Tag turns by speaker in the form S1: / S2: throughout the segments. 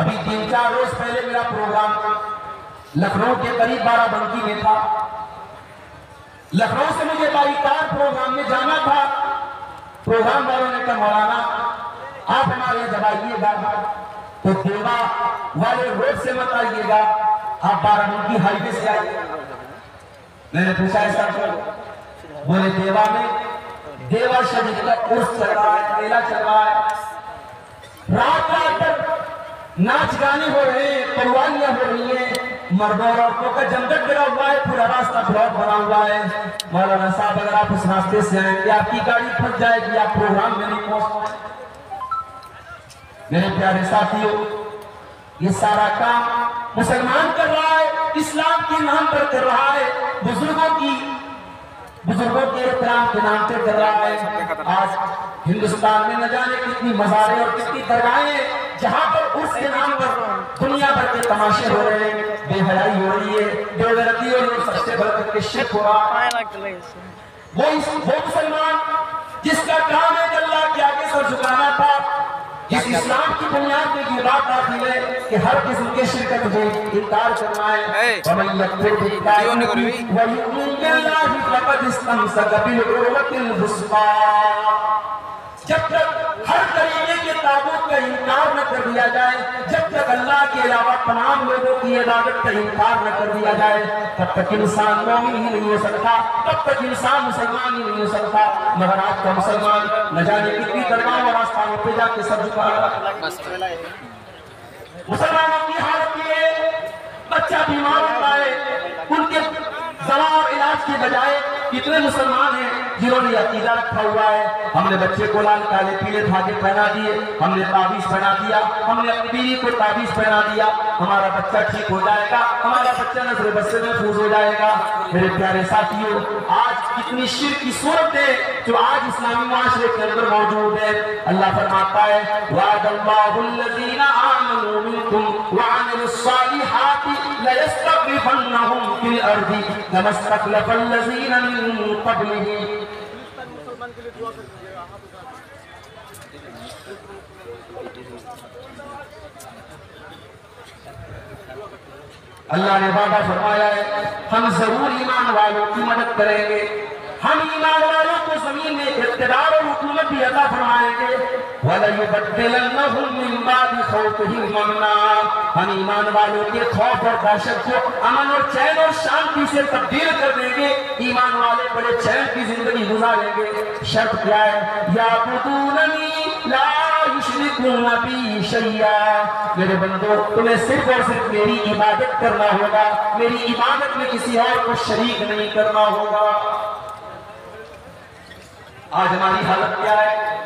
S1: ابھی 3-4 روز پہلے میرا پروگرام لکھنؤ کے قریب بارہ بنکی میں تھا. لکھنؤ سے مجھے بائی کار پروگرام میں جانا تھا. پروگرام والوں نے کہا مولانا آپ ہمارے جب آئیے گا تو دیوا والے روڈ سے مت آئیے گا, آپ بارہ بنکی ہائی وے سے آئیے. میں نے پوچھا ایسا کیوں؟ بولے دیوا میں دیوا شریف کا عرس چل رہا ہے, میلہ چل رہا ہے, رات رات تک ناچ گانے ہو رہے ہیں, قربانیاں ہو رہی ہیں, مردوں اور عورتوں کا جمگٹ گرا ہوا ہے, پورا راستہ بلاک بنا ہوا ہے. مولانا صاحب اگر آپ اس راستے سے آئیں گے آپ کی گاڑی پھنس جائے گی, آپ پروگرام میں نہیں پہنچ پائیں. میرے پیارے ساتھیوں, یہ سارا کام مسلمان کر رہا ہے, اسلام کے نام پر کر رہا ہے, بزرگوں کے احترام کے نام پر کر رہا ہے. آج ہندوستان میں نہ جانے کتنی مزاریں اور کتنی درگاہیں جہاں پر اس کے نام پر دنیا بھر کے تماشے ہو رہے ہیں, بے حیائی ہو رہی ہے, بے غیرتی ہو رہی ہے, سب سے بڑھ کر کے شرک ہو رہا ہے. وہ مسلمان جس کا کام ہے کہ اللہ کے آگے سر جھکانا تھا, اس اسلام کی بنیاد میں یہ بات داخل ہے کہ ہر قسم کے شرکت سے انکار کرنا ہے. وَمَن يَكْفُرْ بِاللَّهِ وَيُؤْمِن بِاللَّهِ فَقَدِ اسْتَمْسَكَ بِالْعُرْوَةِ الْوُثْقَىٰ. جب تک ہر طریقے کے تابوت کا انکار نہ کر دیا جائے, جب تک اللہ کے علاوہ تمام لوگوں کی عبادت کا انکار نہ کر دیا جائے, تب تک انسان مومن ہی نہیں ہو سکتا, تب تک انسان مسلمان ہی نہیں ہو سکتا. مگر آج کا مسلمان نہ جانے کتنی درگاہوں اور آستانوں پہ جا کے سر جھکا رہا ہے. مسلمانوں کی حالت یہ ہے, بچہ بیمار ہوتا ہے, ان کے دوا اور علاج کے بجائے کتنے مسلمان ہیں جنہوں نے عقیدہ رکھا ہوا ہے, ہم نے بچے کو لال کالے پیلے دھاگے پہنا دیے, ہم نے تعویذ پہنا دیا, ہم نے اپنی بیوی کو تعویذ پہنا دیا, ہمارا بچہ ٹھیک ہو جائے گا, ہمارا بچہ نظر بد سے محفوظ ہو جائے گا. میرے پیارے ساتھیوں, آج کتنی شرک کی صورت ہے جو آج اسلامی معاشرے کے اندر موجود ہے. اللہ فرماتا ہے وعد اللہ الذین آمنوا منکم وعملوا الصالحات لیستخلفنہم فی الارض کما استخلف الذین من قبلہم. اللہ نے وعدہ فرمایا ہے ہم ضرور ایمان والوں کی مدد کریں گے, ہم ایمان والوں کو زمین میں اقتدار اور حکومت بھی عطا فرمائیں گے. وَلَيُبَدِّلَنَّهُم مِّن بَعْدِ خَوْفِهِمْ أَمْنًا, ہم ایمان والوں کے خوف اور دہشت کو امن اور چین اور شانتی سے تبدیل کر دیں گے. ایمان والے بڑے چین کی زندگی گزاریں گے. شرط کیا ہے؟ یَعْبُدُونَنِی لَا یُشْرِکُونَ بِی شَیْئًا, میرے بندو تمہیں صرف اور صرف میری عبادت کرنا ہوگا, میری عبادت میں کسی اور کو شریک نہیں کرنا ہوگا. آج ہماری حالت کیا ہے؟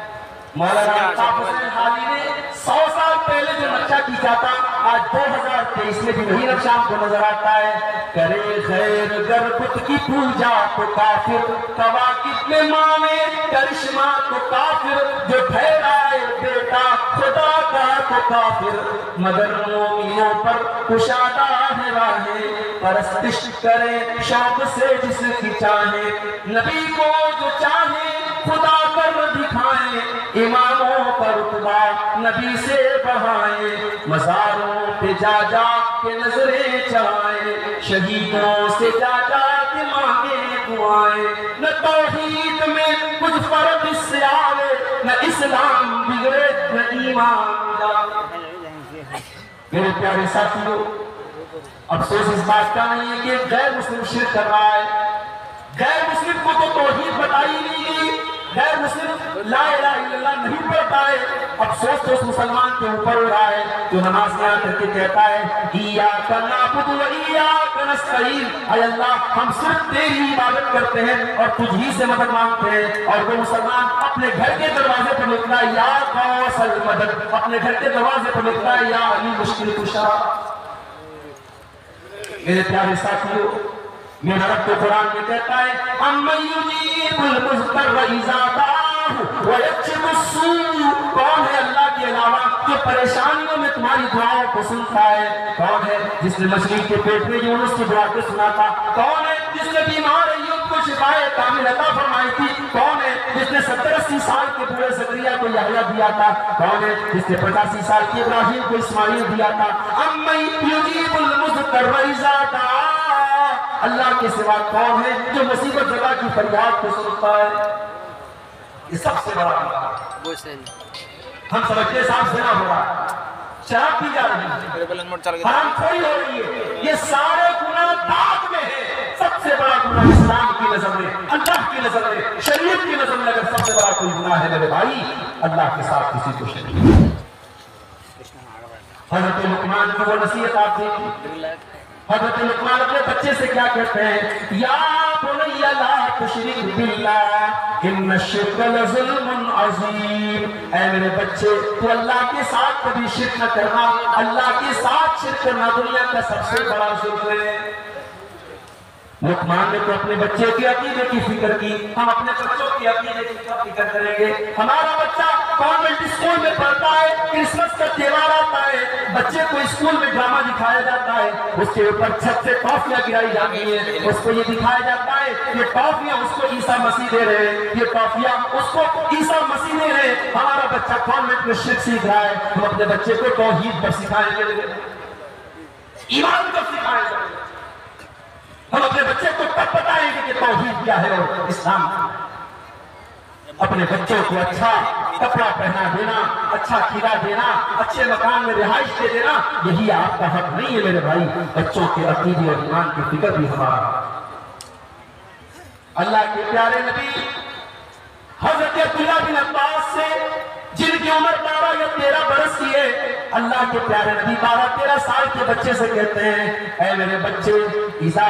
S1: مولانا الطاف حسین حالی نے 100 سال پہلے جو نقشہ کھینچا تھا, آج 2023 میں بھی وہی نقشہ ہم کو نظر آتا ہے. کرے خیر گر بت کی پوجا تو کافر, کواکب میں مانے کرشمہ تو کافر, جو ٹھہرائے بیٹا خدا کا تو کافر, مگر مومنوں پر کشادہ ہے راہیں, پرستش کرے شوق سے جس کی چاہے, نبی کو جو چاہے خدا کر دکھائیں, اماموں پر رتبہ نبی سے بڑھائیں, مزاروں پہ جا جا کے نظریں چڑھائیں, شہیدوں سے جا جا کے مانگے دعائیں. نہ توحید میں کچھ فرق اس سے آوے, نہ اسلام بگڑے نہ ایمان جاوے. میرے پیارے ساتھیوں, افسوس اس بات کا نہیں ہے کہ غیر مسلم شرک کر رہا ہے. غیر مسلم کو تو توحید بتائی نہیں گئی, غیر مسلم لا الہ الا اللہ نہیں پڑھتا ہے. افسوس تو اس مسلمان کے اوپر ہو رہا ہے جو نماز میں آ کر کے کہتا ہے ایاک نعبد و ایاک نستعین, اے اللہ ہم صرف تیری عبادت کرتے ہیں اور تجھ ہی سے مدد مانگتے ہیں. اور وہ مسلمان اپنے گھر کے دروازے پر لکھتا ہے یا غوث المدد, اپنے گھر کے دروازے پر لکھتا ہے یا علی مشکل کشا. میرے پیارے ساتھیوں, میرا رب تو قرآن میں کہتا ہے اَمَّن يُجِيبُ الْمُضْطَرَّ إِذَا دَعَاهُ وَيَكْشِفُ السُّوءَ, کون ہے اللہ کے علاوہ جو پریشانیوں میں تمہاری دعاؤں کو سنتا ہے؟ کون ہے جس نے مچھلی کے پیٹ میں یونس کی دعا کو سنا تھا؟ کون ہے جس نے بیمار ایوب کو شفائے کامل عطا فرمائی تھی؟ کون ہے جس نے 70-80 سال کے بوڑھے زکریا کو یحییٰ دیا تھا؟ کون ہے جس نے 85 سال کے ابراہیم کو اسماعیل دیا تھا؟ امن یجیب المضطر اذا دعا، اللہ کے سوا کون ہے جو مصیبت زدہ کی فریاد کو سنتا ہے؟ یہ سب سے بڑا ہم سمجھتے صاحب زنا ہو رہا ہے، شراب پی جا رہی ہے، حرام خوری ہو رہی ہے، یہ سارے گناہ بعد میں ہیں۔ سب سے بڑا گناہ اسلام کی نظر میں، اللہ کی نظر میں، شریعت کی نظر میں اگر سب سے بڑا کوئی گناہ ہے میرے بھائی، اللہ کے ساتھ کسی کو شریک۔ حضرت لقمان کی وہ نصیحت آپ دیکھیں، حضرت لقمان اپنے بچے سے کیا کہتے ہیں؟ یا بنی لا تشرک باللہ ان الشرک لظلم عظیم، اے میرے بچے تو اللہ کے ساتھ کبھی شرک نہ کرنا، اللہ کے ساتھ شرک کرنا دنیا کا سب سے بڑا ظلم ہے۔ لقمان نے تو اپنے بچے کے عقیدے کی فکر کی، ہم اپنے بچوں کی عقیدے کی فکر کریں گے۔ ہمارا بچہ کانوینٹ اسکول میں پڑھتا ہے، کرسمس کا تہوار آتا ہے، بچے کو اسکول میں ڈرامہ دکھایا جاتا ہے، اس کے اوپر چھت سے ٹافیاں گرائی جاتی ہیں، اس کو یہ دکھایا جاتا ہے یہ ٹافیاں اس کو عیسیٰ مسیح دے رہے ہیں، یہ ٹافیاں اس کو عیسیٰ مسیح دے رہے ہیں۔ ہمارا بچہ کانوینٹ میں شرک سیکھ رہا ہے، ہم اپنے بچے کو توحید پر سکھائیں گے، ایمان پر سکھائیں گے، ہم اپنے بچے کو تب بتائیں گے کہ توحید کیا ہے اور اسلام کیا ہے۔ اپنے بچوں کو اچھا کپڑا پہنا دینا، اچھا کھلا دینا، اچھے مکان میں رہائش دے دینا، یہی آپ کا حق نہیں ہے میرے بھائی۔ بچوں کے عقیدے اور ایمان کی فکر بھی ہمارا۔ اللہ کے پیارے نبی حضرت عبداللہ بن عباس سے جن کی عمر 12 یا 13 برس کی ہے، اللہ کے پیارے نبی 12-13 سال کے بچے سے کہتے ہیں اے میرے بچے اذا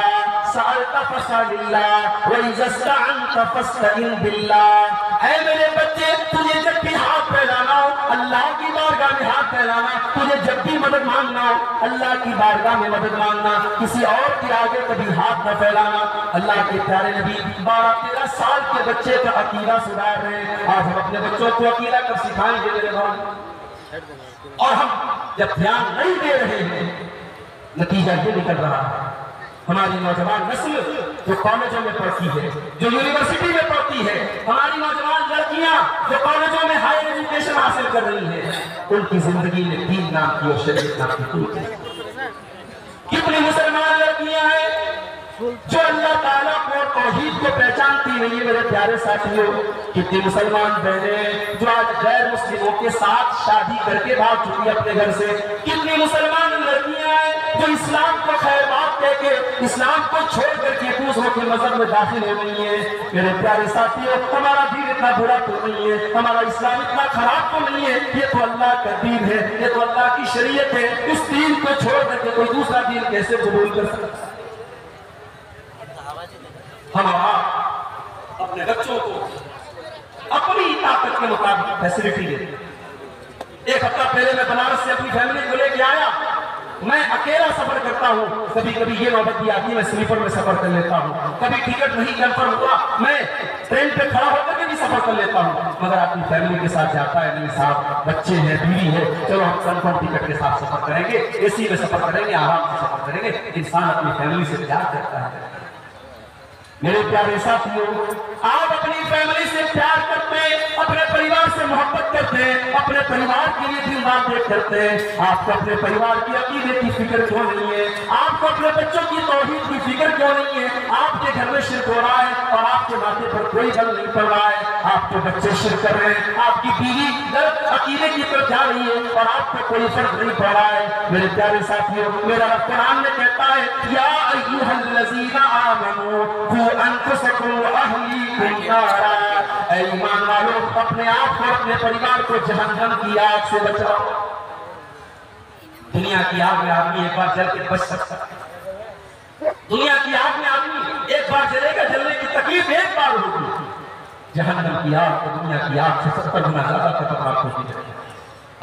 S1: سألت فاسأل اللہ وَإِذَا اسْتَعَنْتَ فَاسْتَعِنْ بِاللَّهِ، اے میرے بچے تجھے جب بھی ہاتھ پھیلانا ہو اللہ کی بارگاہ میں ہاتھ پھیلانا، تجھے جب بھی مدد مانگنا ہو اللہ کی بارگاہ میں مدد مانگنا، کسی اور کے آگے کبھی ہاتھ نہ پھیلانا۔ اللہ کے پیارے نبی 12-13 سال کے بچے کا عقیدہ سدھار رہے ہیں۔ آج ہم اپنے بچوں کو عقیدہ کب سکھائیں گے میرے بھائی؟ اور ہم جب دھیان نہیں دے رہے ہیں نتیجہ یہ نکل رہا ہے، ہماری نوجوان نسل جو کالجوں میں پڑھتی ہے، جو یونیورسٹی میں پڑھتی ہے، ہماری نوجوان لڑکیاں جو کالجوں میں ہائر ایجوکیشن حاصل کر رہی ہیں، ان کی زندگی میں دین نام کی اور شریعت نام کی کوئی کتنی مسلمان لڑکیاں ہیں جو اللہ تعالیٰ کو توحید کو پہچانتی نہیں ہے میرے پیارے ساتھیوں۔ کتنی مسلمان بہنیں جو آج غیر مسلموں کے ساتھ شادی کر کے بھاگ چکی اپنے گھر سے، کتنی مسلمان لڑکیاں ہیں جو اسلام کو خیر بات کہہ کے اسلام کو چھوڑ کر کے دوسروں کے مذہب میں داخل ہو گئی ہیں۔ میرے پیارے ساتھیوں ہمارا دین اتنا برا تو نہیں ہے، ہمارا اسلام اتنا خراب تو نہیں ہے، یہ تو اللہ کا دین ہے، یہ تو اللہ کی شریعت ہے۔ اس دین کو چھوڑ کر کے کوئی دوسرا دین کیسے قبول کر سکتا ہے؟ ہم اپنے بچوں کو اپنی طاقت کے مطابق فیسلٹی دیتے ہیں۔ ایک ہفتہ پہلے میں بنارس سے اپنی فیملی کو لے کے آیا، میں اکیلا سفر کرتا ہوں، کبھی کبھی یہ نوبت بھی آتی ہے میں سلیپر میں سفر کر لیتا ہوں، کبھی ٹکٹ نہیں کنفرم ہوا میں ٹرین پہ کھڑا ہو کر کے بھی سفر کر لیتا ہوں، مگر اپنی فیملی کے ساتھ جاتا ہے نہیں صاحب، بچے ہیں، بیوی ہے، چلو ہم کنفرم ٹکٹ کے ساتھ سفر کریں گے، اے سی میں سفر کریں گے، آرام سے سفر کریں گے۔ انسان اپنی فیملی سے پیار کرتا ہے۔ میرے پیارے ساتھیوں آپ اپنی فیملی سے پیار کرتے ہیں، اپنے پریوار سے محبت کرتے ہیں، اپنے پریوار کے لیے دل باتیں کرتے ہیں، آپ کو اپنے پریوار کی عقیدے کی فکر کیوں نہیں ہے؟ آپ کو اپنے بچوں کی توحید کی فکر کیوں نہیں ہے؟ آپ کے گھر میں شرک ہو رہا ہے اور آپ کے ماتھے پر کوئی غم نہیں پڑ رہا ہے، آپ کے بچے شرک کر رہے ہیں، آپ کی بیوی غلط عقیدے کی طرف جا رہی ہے اور آپ کو کوئی فرق نہیں پڑ رہا ہے۔ میرے پیارے ساتھیوں میرا رب قرآن میں کہتا ہے یا ایھا الذین آمنوا انفسکم واہلیکم نارا، اے ایمان والو اپنے آپ کو اپنے پریوار کو جہنم کی آگ سے بچاؤ۔ دنیا کی آگ میں آدمی ایک بار جل کے بچ سکتا ہے، دنیا کی آگ میں آدمی ایک بار جلے گا، جلنے کی تکلیف ایک بار ہوگی، جہنم کی آگ تو دنیا کی آگ سے 70 گنا زیادہ خطرناک ہوتی ہے۔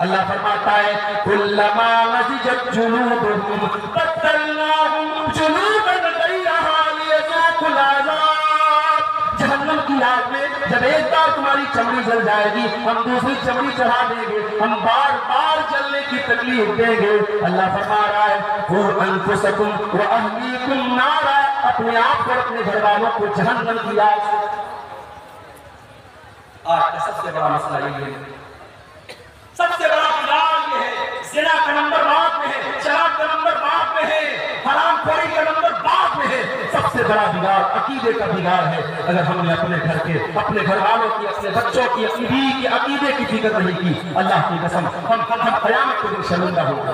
S1: اللہ فرماتا ہے کلما نضجت جلودہم بدلناہم جلودا غیرہا لیذوقوا العذاب، جہنم کی آگ میں جب ایک بار تمہاری چمڑی جل جائے گی ہم دوسری چمڑی چڑھا دیں گے، ہم بار بار جلنے کی تکلیف دیں گے۔ اللہ فرما رہا ہے قُوا أَنفُسَكُمْ وَأَهْلِيكُمْ نَارًا، اپنے آپ کو اپنے گھر والوں کو جہنم کی آگ سے۔ آج کا سب سے بڑا مسئلہ یہ ہے، سب سے بڑا بگاڑ یہ ہے، زنا کا نمبر بعد میں ہے، شراب کا نمبر بعد میں ہے، حرام خوری کا نمبر بعد میں ہے، سب سے بڑا بگاڑ عقیدے کا بگاڑ ہے۔ اگر ہم نے اپنے گھر کے، اپنے گھر والوں کی، اپنے بچوں کی، اپنی بیوی کی عقیدے کی فکر نہیں کی، اللہ کی قسم ہم قیامت کے دن شرمندہ ہو گئے۔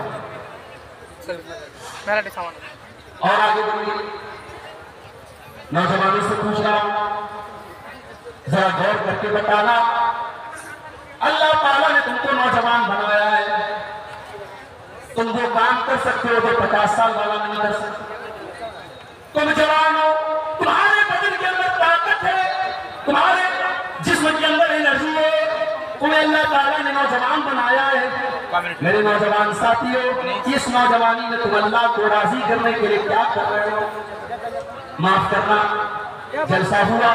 S1: اور آگے بڑھیے، نوجوانوں سے پوچھ رہا ہوں، ذرا غور کر کے بتانا، اللہ تعالیٰ نے تم کو نوجوان بنایا ہے، تم وہ کام کر سکتے ہو جو 50 سال والا نہیں کر سکتے۔ تم جوان ہو، تمہارے بدن کے اندر طاقت ہے، تمہارے جسم کے اندر انرجی ہے، تمہیں اللہ تعالیٰ نے نوجوان بنایا ہے۔ میرے نوجوان ساتھیوں، اس نوجوانی میں تم اللہ کو راضی کرنے کے لیے کیا کر رہے ہو؟ معاف کرنا، جلسہ ہوا،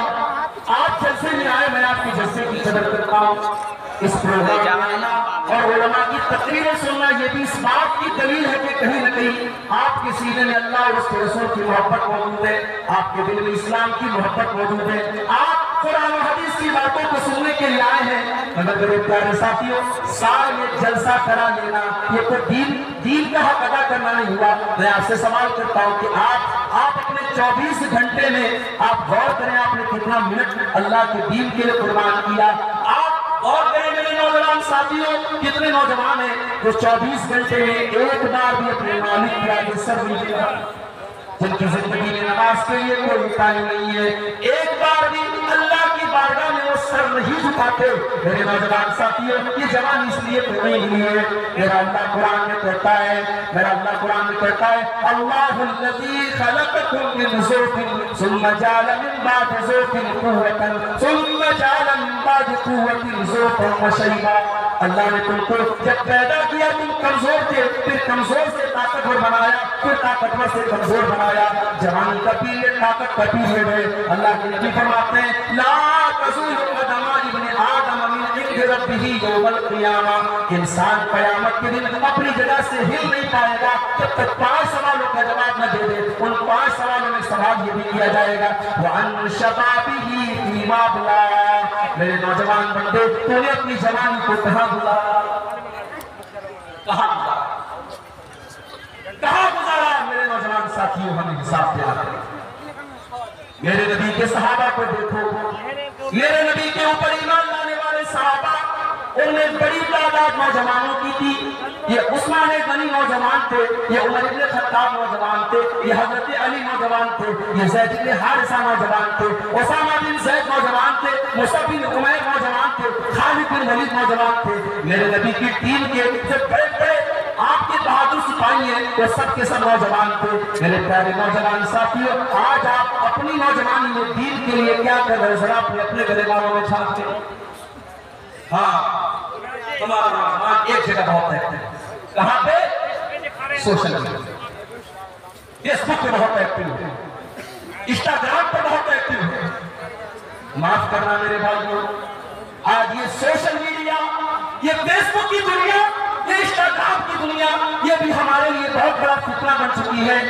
S1: آپ جلسے میں آئے، میں آپ کی جلسے کی قدر کرتا ہوں۔ اس پروگرام میں آنا اور علماء کی تقریریں سننا یہ بھی اس بات کی دلیل ہے کہ کہیں نہ کہیں آپ کے سینے میں اللہ اور اس کے رسول کی محبت موجود ہے، آپ کے دل میں اسلام کی محبت موجود ہے، آپ قرآن و حدیث کی باتوں کو سننے کے لیے آئے ہیں۔ مگر میرے پیارے ساتھیوں، سال میں جلسہ کرا لینا یہ تو دین کا حق ادا کرنا نہیں ہوا۔ میں آپ سے سوال کرتا ہوں کہ آپ اپنے 24 گھنٹے میں آپ غور کریں، آپ نے کتنا منٹ اللہ کے دین کے لیے قربان کیا؟ آپ غور کریں میرے نوجوان ساتھیوں، کتنے نوجوان ہیں جو 24 گھنٹے میں ایک بار بھی اپنے مالک کے آگے سر نہیں جھکا، جن کی زندگی میں نماز کے لیے کوئی ٹائم نہیں ہے، ایک بار بھی اللہ کی بارگاہ میں وہ سر نہیں جھکاتے۔ میرے نوجوان ساتھیوں، یہ جوان اس لیے تو نہیں ہوئی ہے، میرا اللہ قرآن میں کہتا ہے، اللہ الذی خلقکم من ضعف ثم جعل من بعد ضعف قوة ثم جعل من بعد قوة ضعفا وشیبا۔ اللہ نے تم کو جب پیدا کیا تم کمزور تھے، پھر کمزور سے طاقتور بنایا، پھر طاقتور سے کمزور بنایا، جوانی کا پیریڈ طاقت کا پیریڈ ہے۔ اللہ کے نبی فرماتے ہیں لا تزول قدم ابن آدم من عند ربہ یوم القیامہ، انسان قیامت کے دن اپنی جگہ سے ہل نہیں پائے گا جب تک 5 سوالوں کا جواب نہ دے دے۔ ان 5 سوالوں میں سوال یہ بھی کیا جائے گا وَعَنْ شَبَابِهِ فِيمَا أَبْلَىٰ، میرے نوجوان بندے تو نے اپنی جوانی کو کہاں گزارا؟ کہاں گزارا؟ میرے نوجوان ساتھیوں، ہمیں حساب دیا کریں۔ میرے نبی کے صحابہ کو دیکھو، میرے نبی کے اوپر ایمان لانے والے صحابہ، ان میں بڑی تعداد نوجوانوں کی تھی۔ یہ عثمان غنی نوجوان تھے، یہ عمر بن خطاب نوجوان تھے، یہ حضرت علی نوجوان تھے، یہ زید بن حارثہ نوجوان تھے، اسامہ بن زید نوجوان تھے، مصعب بن عمیر نوجوان تھے، خالد بن ولید نوجوان تھے۔ میرے نبی کی ٹیم کے جو بڑے بڑے آپ کے بہادر سپاہی ہیں وہ سب کے سب نوجوان تھے۔ میرے پیارے نوجوان ساتھیوں، آج آپ اپنی نوجوانی میں دین کے لیے کیا کر رہے ہیں؟ ذرا اپنے گلے والوں میں چھانٹتے ہیں۔ ہاں، تمہارا نوجوان ایک جگہ بہت ایکٹیو ہے۔ کہاں پہ؟ سوشل میڈیا، فیس بک پہ بہت ایکٹیو ہے، انسٹاگرام پہ بہت ایکٹیو ہے۔ معاف کرنا میرے بھائیوں، آج یہ سوشل میڈیا، یہ فیس بک کی دنیا، یہ انسٹاگرام کی دنیا، یہ بھی ہمارے لیے بہت بڑا فتنہ بن چکی ہے۔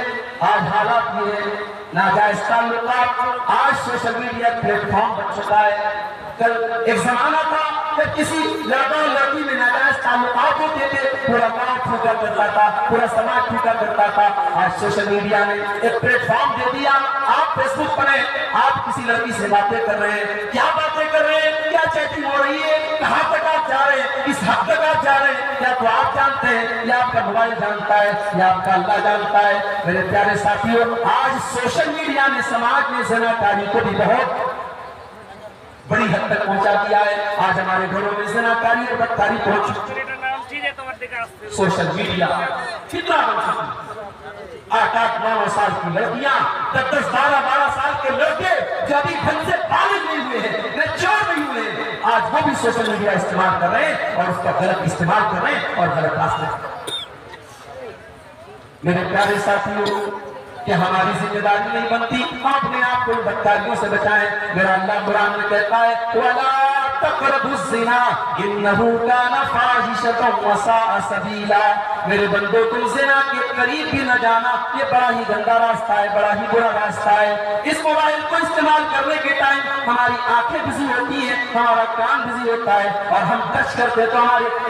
S1: آج حالات یہ ہے، ناجائز تعلقات، آج سوشل میڈیا پلیٹ فارم بن چکا ہے۔ کل ایک زمانہ تھا کہ کسی لڑکا اور لڑکی میں ناجائز تعلقات ہوتے تھے، پورا گاؤں ٹھوکا کرتا تھا، پورا سماج ٹھوکا کرتا تھا۔ آج سوشل میڈیا نے ایک پلیٹ فارم دے دیا، آپ فیس بک پر ہیں، آپ کسی لڑکی سے باتیں کر رہے ہیں، کیا باتیں کر رہے ہیں، کیا چیٹنگ ہو رہی ہے، کہاں تک آپ جا رہے ہیں، کس حد تک آپ جا رہے ہیں، یا تو آپ جانتے ہیں، یا آپ کا موبائل جانتا ہے، یا آپ کا اللہ جانتا ہے۔ میرے پیارے ساتھیوں، آج سوشل میڈیا نے سماج میں زناکاری کو بھی بہت بڑی حد تک پہنچا دیا ہے۔ آج ہمارے گھروں میں زناکاری اور بدکاری پہنچ چکی ہے۔ سوشل میڈیا فتنہ بن چکی ہے۔ 8-9 سال کی لڑکیاں، 10-10, 12-12 سال کے لڑکے جو ابھی ڈھنگ سے بالغ نہیں ہوئے ہیں، میچور نہیں ہوئے ہیں، آج وہ بھی سوشل میڈیا استعمال کر رہے ہیں اور اس کا غلط استعمال کر رہے ہیں اور غلط راستے۔ میرے پیارے ساتھیوں، کہ ہماری ذمہ داری نہیں بنتی اپنے آپ کو بدکاریوں سے بچائیں۔ میرا اللہ قرآن میں کہتا ہے وَلَا تَقْرَبُوا الزِّنَا إِنَّهُ كَانَ فَاحِشَةً وَسَاءَ سَبِيلًا، میرے بندوں تم زنا کے قریب بھی نہ جانا، یہ بڑا ہی گندا راستہ ہے، بڑا ہی برا راستہ ہے۔ اس موبائل کو استعمال کرنے کے ٹائم ہماری آنکھیں بزی ہوتی ہیں، ہمارا کان بزی ہوتا ہے، اور ہم ٹچ کرتے تو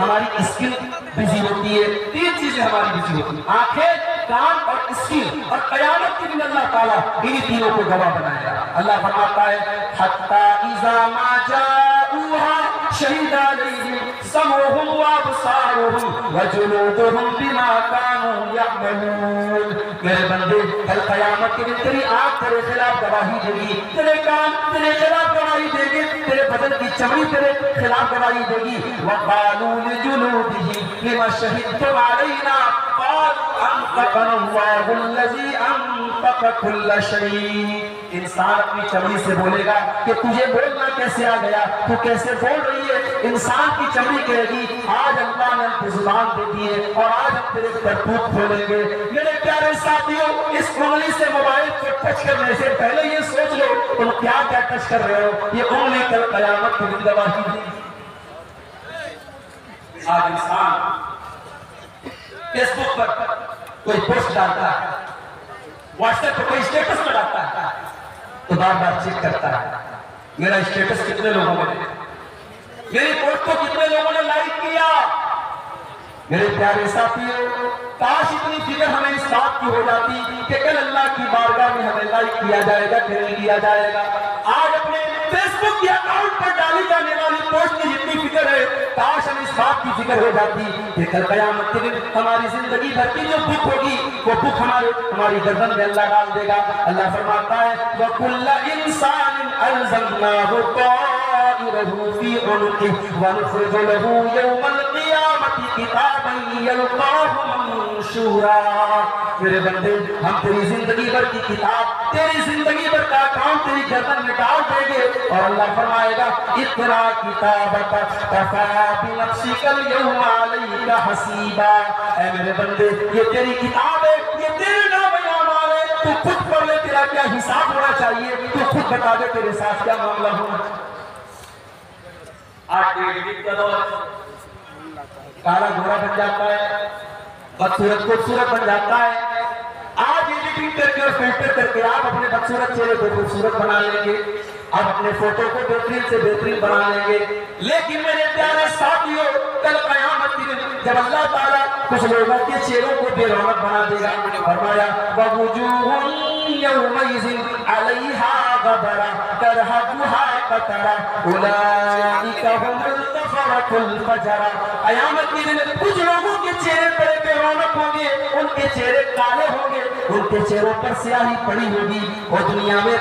S1: ہماری اسکن بزی ہوتی ہے۔ تین چیزیں ہماری بزی ہوتی ہیں، آنکھیں، کان اور اسکن، اور قیامت کے دن اللہ تعالیٰ انہی تینوں کو گواہ بنائے گا۔ اللہ فرماتا ہے حَتَّى إِذَا مَا جَاءُوهَا شَهِدَ عَلَيْهِمْ سَمْعُهُمْ وَأَبْصَارُهُمْ وَجُلُودُهُمْ بِمَا كَانُوا يَعْمَلُونَ۔ میرے بندے کل قیامت کے دن تیری آنکھ تیرے خلاف گواہی دے گی، تیرے کان تیرے خلاف گواہی دے گی، تیرے بدن کی چمڑی تیرے خلاف گواہی دے گی۔ وَقَالُوا لِجُلُودِهِمْ لِمَ شَهِدتُّمْ عَلَيْنَا قَالُوا أَنطَقَنَا اللَّهُ الَّذِي أَنطَقَ كُلَّ شَيْءٍ۔ انسان اپنی چمڑی سے بولے گا کہ تجھے بولنا کیسے آ گیا، تو کیسے بول رہی ہے؟ انسان کی چمڑی کہے گی آج اللہ نے ہم کو زبان دے دی ہے اور آج ہم تیرے کرتوت کھولیں گے۔ میرے پیارے ساتھیوں، اس انگلی سے موبائل کو ٹچ کرنے سے پہلے یہ سوچ لو تم کیا کیا ٹچ کر رہے ہو۔ یہ انگلی کل قیامت کی دن گواہی دے گی۔ آج انسان فیس بک پر کوئی پوسٹ ڈالتا ہے، واٹس ایپ پر کوئی اسٹیٹس ڈالتا ہے تو بار بار چیک کرتا ہے میرا اسٹیٹس کتنے لوگوں نے، میری پوسٹ کو کتنے لوگوں نے لائک کیا۔ میرے پیارے ساتھیوں، کاش اتنی فکر ہمیں اس بات کی ہو جاتی کہ کل اللہ کی بارگاہ میں ہمیں لائک کیا جائے گا کہ نہیں کیا جائے گا۔ آج اپنے فیس بک کے اکاؤنٹ پر ڈالی جانے والی پوسٹ کی جتنی فکر ہے، کاش ہمیں اس بات کی فکر ہو جاتی کہ کل قیامت کے دن ہماری زندگی بھر کی جو بک ہوگی وہ بک ہماری گردن میں اللہ ڈال دے گا۔ اللہ فرماتا ہے وَكُلَّ إِنسَانٍ أَلْزَمْنَاهُ طَائِرَهُ فِي عُنُقِهِ وَنُخْرِجُ لَهُ يَوْمَ الْقِيَامَةِ كِتَابًا يَلْقَاهُ مَنشُورًا۔ میرے بندے، ہم تیری زندگی بھر کی کتاب، تیری زندگی بھر کا کام تیری گردن میں ڈال دیں گے، اور اللہ فرمائے گا اقرا کتابک کفی بنفسک اليوم علیک حسیبا۔ اے میرے بندے، یہ تیری کتاب ہے، یہ تیرے نام اعمال ہے، تو خود پڑھ لے تیرا کیا حساب ہونا چاہیے، تو خود بتا دے تیرے ساتھ کیا معاملہ ہونا۔ آج ایڈیٹنگ کا دور، کالا گھوڑا بن جاتا ہے، بدصورت خوبصورت بن جاتا ہے۔ آج ایڈیٹنگ کر کے اور فلٹر کر کے آپ اپنے بدصورت چہرے کو خوبصورت بنا لیں گے، آپ اپنے فوٹو کو بہترین سے بہترین بنا لیں گے، لیکن میرے پیارے ساتھیوں، کل قیامت کے دن جب اللہ تعالیٰ کچھ لوگوں کے چہروں کو بے رونق بنا دے گا، فرمایا وَوُجُوهٌ يَوْمَئِذٍ عَلَيْهَا غَبَرَةٌ تَرْهَقُهَا قَتَرَةٌ أُولَئِكَ هُمُ الْكَفَرَةُ الْفَجَرَةُ۔ قیامت کے دن کچھ لوگوں کے چہرے بڑے بے رونق ہوں گے، ان کے چہرے کالے ہوں گے، ان کے چہروں پر سیاہی پڑی ہوگی۔ اور دنیا میں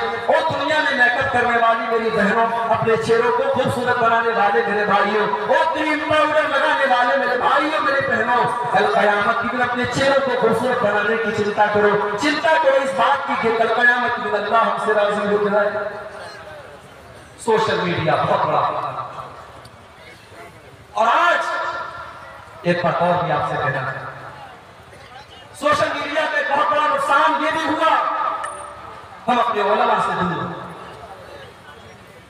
S1: میک اپ کرنے والی میری بہنوں، اپنے چہروں کو خوبصورت بنانے والے میرے بھائیوں، اور کریم پاؤڈر لگانے والے میرے بھائیوں میرے بہنوں، کل قیامت کے دن اپنے چہروں کو خوبصورت بنانے کی چنتا کرو، چنتا کرو اس بات کی کہ کل قیامت کے دن اللہ ہم سے راضی ہو جائے۔ سوشل میڈیا بہت بڑا، اور آج ایک بات اور بھی آپ سے کہنا چاہتا ہوں، سوشل میڈیا کا ایک بہت بڑا نقصان یہ بھی ہوا، ہم اپنے علماء سے دور ہو۔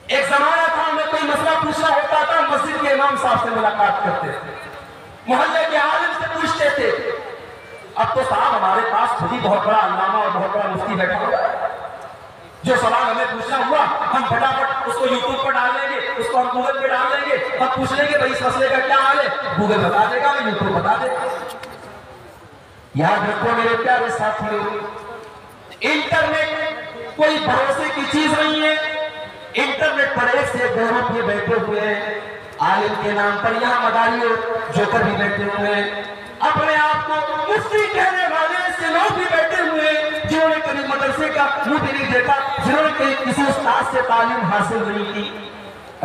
S1: ایک زمانہ تھا ہمیں کوئی مسئلہ پوچھنا ہوتا تھا، مسجد کے امام صاحب سے ملاقات کرتے تھے، محلے کے عالم سے پوچھتے تھے۔ اب تو صاحب ہمارے پاس خود ہی بہت بڑا علامہ اور بہت بڑا مفتی بیٹھا ہوا ہے، جو سوال ہمیں پوچھنا ہوا ہم فٹافٹ اس کو یوٹیوب پر ڈال لیں گے، اس کو ہم گوگل پہ ڈال لیں گے، ہم پوچھ لیں گے بھائی اس مسئلے کا کیا حال ہے، گوگل بتا دے گا، ہمیں یوٹیوب بتا دے گا۔ یاد رکھو میرے پیارے ساتھیوں، انٹرنیٹ کوئی بھروسے کی چیز نہیں ہے۔ انٹرنیٹ پر ایک سے دو روپے بیٹھے ہوئے ہیں، عالم کے نام پر یہاں مداری جوکر بھی بیٹھے ہوئے ہیں، اپنے آپ کو مفتی کہنے والے سے لوگ بھی بیٹھے ہوئے ہیں جنہوں نے کبھی مدرسے کا منہ بھی نہیں دیکھا، جنہوں نے کسی استاد سے تعلیم حاصل نہیں کی۔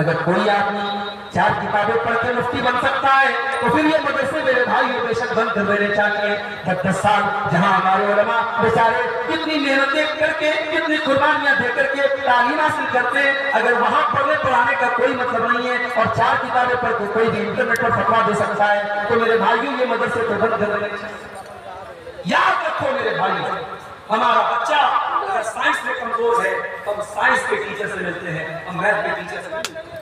S1: اگر کوئی آدمی 4 کتابیں پڑھ کے مفتی بن سکتا ہے تو پھر یہ مدرسے میرے بھائی بے شک بند کر دینے چاہیے۔ 10 سال جہاں ہمارے علماء بیچارے کتنی محنتیں کر کے، کتنی قربانیاں دے کر کے تعلیم حاصل کرتے ہیں، اگر وہاں پڑھنے پڑھانے کا کوئی مطلب نہیں ہے اور 4 کتابیں پڑھ کے کوئی بھی انٹرنیٹ پر فتوا دے سکتا ہے تو میرے بھائیوں یہ مدرسے کو بند کر دینے چاہیے۔ یاد رکھو میرے بھائی، ہمارا بچہ اگر سائنس میں کمزور ہے تو ہم سائنس کے ٹیچر سے ملتے ہیں، ہم میتھ کے ٹیچر سے ملتے ہیں۔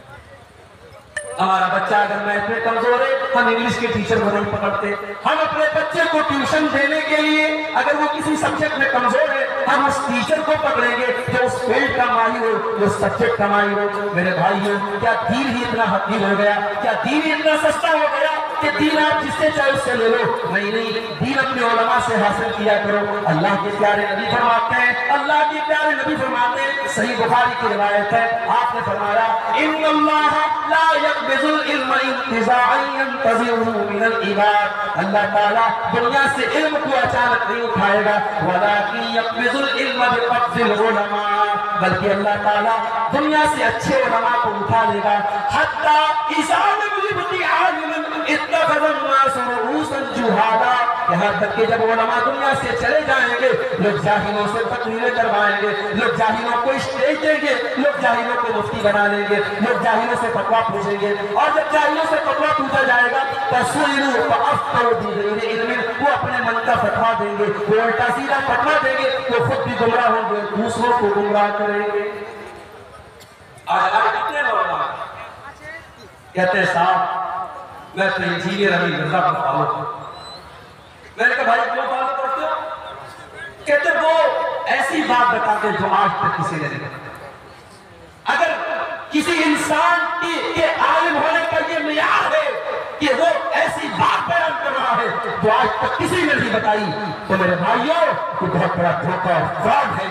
S1: ہمارا بچہ اگر میتھ میں کمزور ہے ہم انگلش کے ٹیچر کو نہیں پکڑتے. ہم اپنے بچے کو ٹیوشن دینے کے لیے اگر وہ کسی سبجیکٹ میں کمزور ہے ہم اس ٹیچر کو پکڑیں گے جو اس فیلڈ کا ماہر ہو, جو سبجیکٹ کا ماہر ہو. میرے بھائیوں, کیا دین ہی اتنا حقیر ہو گیا؟ کیا دین ہی اتنا سستا ہو گیا کہ دین آپ جس سے چاہے اس سے لے لو؟ نہیں, دین اپنے علماء سے حاصل کیا کرو. اللہ کے پیارے نبی فرماتے ہیں, اللہ کے پیارے نبی فرماتے ہیں, صحیح بخاری کی روایت ہے, آپ نے فرمایا ان اللہ لا يقبض العلم انتزاعا ينتزعه من العباد. اللہ تعالیٰ دنیا سے علم کو اچانک نہیں اٹھائے گا, ولكن يقبض العلم بقبض العلماء, بلکہ اللہ تعالیٰ دنیا سے اچھے علماء کو اٹھا لے گا. حتی اذا لم يبق عالما اتخذ الناس رؤوسا جهالا, یہاں تک کہ جب علماء دنیا سے چلے جائیں گے لوگ جاہلوں سے تقریریں کروائیں گے, لوگ جاہلوں کو اسٹیج دیں گے, لوگ جاہلوں کو مفتی بنا لیں گے, لوگ جاہلوں سے فتویٰ پوچھیں گے. اور جب جاہلوں سے فتویٰ پوچھا جائے گا فَسُئِلُوا فَأَفْتَرُوا بِغَيْرِ عِلْمٍ, وہ اپنے من کا فتویٰ دیں گے, وہ الٹا سیدھا فتویٰ دیں گے, وہ خود بھی گمراہ ہوں گے, دوسروں کو گمراہ کریں گے. آج کتنے لوگ کہتے ہیں صاحب میں تو انجینئر علی مرزا کو فالو کرتا. میں نے کہا بھائی کیوں فالو کرتے ہو؟ کہتے وہ ایسی بات بتاتے جو آج تک کسی نے نہیں بتائی. اگر کسی انسان کے عالم ہونے کا یہ معیار ہے کہ وہ ایسی بات بیان کر رہا ہے جو آج تک کسی نے نہیں بتائی, تو میرے بھائیوں یہ بہت بڑا دھوکہ اور فراڈ ہے.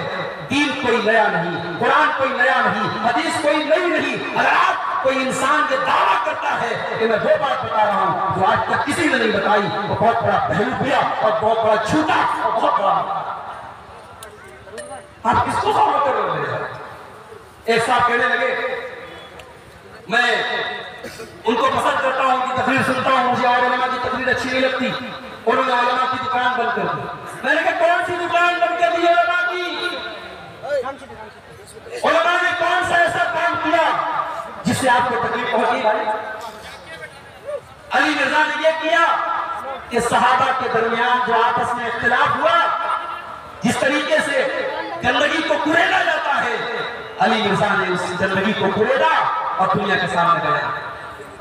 S1: دین کوئی نیا نہیں, قرآن کوئی نیا نہیں, حدیث کوئی نئی نہیں. اگر آپ کوئی انسان یہ دعویٰ کرتا ہے کہ میں وہ بات بتا رہا ہوں جو آج تک کسی نے نہیں بتائی, وہ بہت بڑا بہلویا اور بہت بڑا جھوٹا اور بہت بڑا. آپ کس کو فالو کر رہے ہیں؟ ایک صاحب کہنے لگے میں ان کو پسند کرتا ہوں کہ تقریر سنتا ہوں, مجھے اور علماء کی تقریر اچھی نہیں لگتی. انہوں نے علماء کی دکان بند کر دی. میں نے کہا کون سی دکان بند کر دی علماء کی؟ علماء نے کون سا ایسا کام کیا جس سے آپ کو تکلیف پہنچی؟ بھائی علی مرزا نے یہ کیا کہ صحابہ کے درمیان جو آپس میں اختلاف ہوا, جس طریقے سے گندگی کو کریدا جاتا ہے, علی مرزا نے اس گندگی کو کریدا اور دنیا کے سامنے گیا.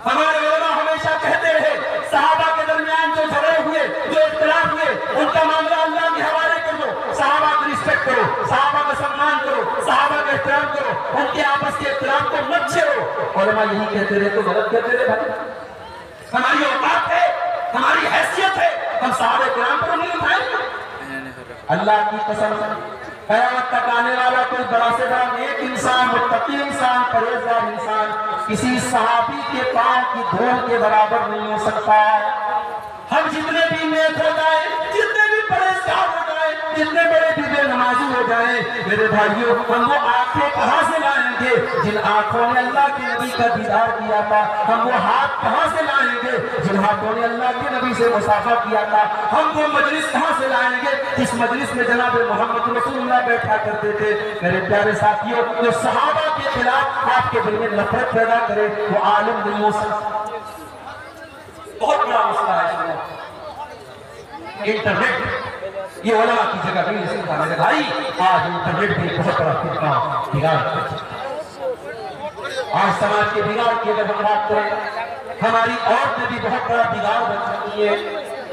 S1: ہمارے علماء ہمیشہ کہتے رہے صحابہ کے درمیان جو جھگڑے ہوئے, جو اختلاف ہوئے, ان کا معاملہ اللہ کے حوالے کر دو. صحابہ کو رسپیکٹ کرو, صحابہ کا سمان کرو, صحابہ کا احترام کرو, ان کے آپس کے اختلاف کو مت چھیڑو. علماء یہی کہتے رہے تو غلط کہتے رہے. بھائی ہماری اوقات ہے, ہماری حیثیت ہے, ہم صحابہ کرام پر نہیں اٹھائیں گے. اللہ کی قسم قیامت تک آنے والا کوئی بڑا سے بڑا نیک انسان, متقی انسان, پرہیزگار انسان کسی صحابی کے پاؤں کی دھول کے برابر نہیں ہو سکتا. ہم جتنے بھی نیک ہو جائیں, جتنے بھی پرہیزگار ہو جائیں, جتنے بڑے بھی بے نمازی ہو جائیں, میرے بھائیوں ہم وہ آنکھیں کہاں سے لائیں گے جن آنکھوں نے اللہ کے نبی کا دیدار کیا تھا؟ ہم وہ ہاتھ کہاں سے لائیں گے جن ہاتھوں نے اللہ کے نبی سے مصافحہ کیا تھا؟ ہم وہ مجلس کہاں سے لائیں گے جس مجلس میں جناب محمد رسول اللہ بیٹھا کرتے تھے؟ میرے پیارے ساتھیوں, جو صحابہ کے خلاف آپ کے دل میں نفرت پیدا کرے وہ عالم نہیں ہو سکتا. بہت بڑا مسئلہ ہے انٹرنیٹ. یہ علماء کی جگہ بھی نہیں سکتا. میرے بھائی آج انٹرنیٹ بھی بہت بڑا فتنہ بگاڑ ہے. آج سماج کے بگاڑ کی اگر ہم بات کریں, ہماری عورت میں بھی بہت بڑا بگاڑ بن سکتی ہے.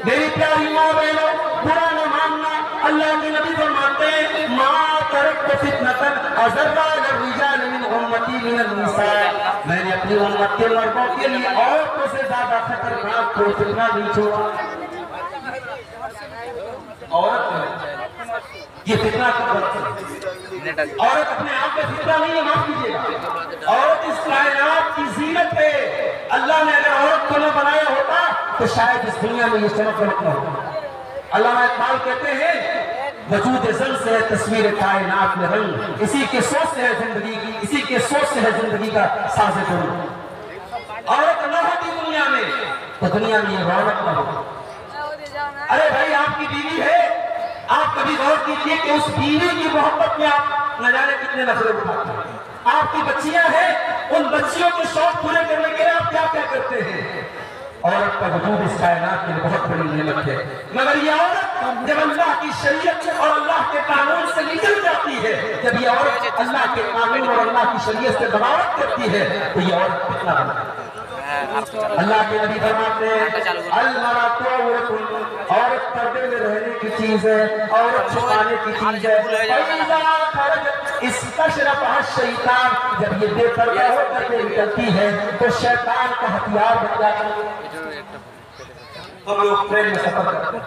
S1: میری پیاری ماں بہنوں, برا نہ ماننا. اللہ کے نبی فرماتے ہیں ما ترکت فتنة أضر على الرجال من امتی من النساء, میں نے اپنی امت کے مردوں کے لیے عورتوں سے زیادہ خطرناک کوئی فتنہ نہیں چھوڑا. عورت یہ فتنہ کب بنتا ہے؟ عورت اپنے آپ میں فتنہ نہیں ہے, معاف کیجیے گا. عورت اس کائنات کی زینت ہے. اللہ نے اگر عورت کو نہ بنایا ہوتا تو شاید اس دنیا میں یہ چمک نہ ہوتا. علامہ اقبال کہتے ہیں وجود زن سے ہے تصویر کائنات میں رنگ, اسی کے سوچ سے ہے زندگی کی, اسی کے سوچ سے ہے زندگی کا ساز رنگ. عورت نہ ہوتی دنیا میں تو دنیا میں یہ رونق نہ ہوتی. ارے بھائی آپ کی بیوی ہے, آپ کبھی غور کیجئے کہ اس بیوی کی محبت میں آپ نہ جانے کتنے نفرے اٹھاتے ہیں. آپ کی بچیاں ہیں, ان بچیوں کے شوق پورے کرنے کے لیے آپ کیا کیا کرتے ہیں. عورت کا وجود اس کائنات کی بہت بڑی نعمت ہے, مگر یہ عورت جب اللہ کی شریعت اور اللہ کے قانون سے نکل جاتی ہے, جب یہ عورت اللہ کے قانون اور اللہ کی شریعت سے بغاوت کرتی ہے تو یہ عورت فتنہ بنتی ہے. اللہ کے نبی فرماتے ہیں المرأۃ عورۃ، عورت پردے میں رہنے کی چیز ہے، عورت چھپانے کی چیز ہے۔ فَإِذَا خَرَجَتْ اسْتَشْرَفَهَا الشَّيْطَانُ، جب یہ بے پردہ ہو کر کے نکلتی ہے تو شیطان کا ہتھیار بن جاتا ہے۔ ہم لوگ ٹرین میں سفر کرتے ہیں،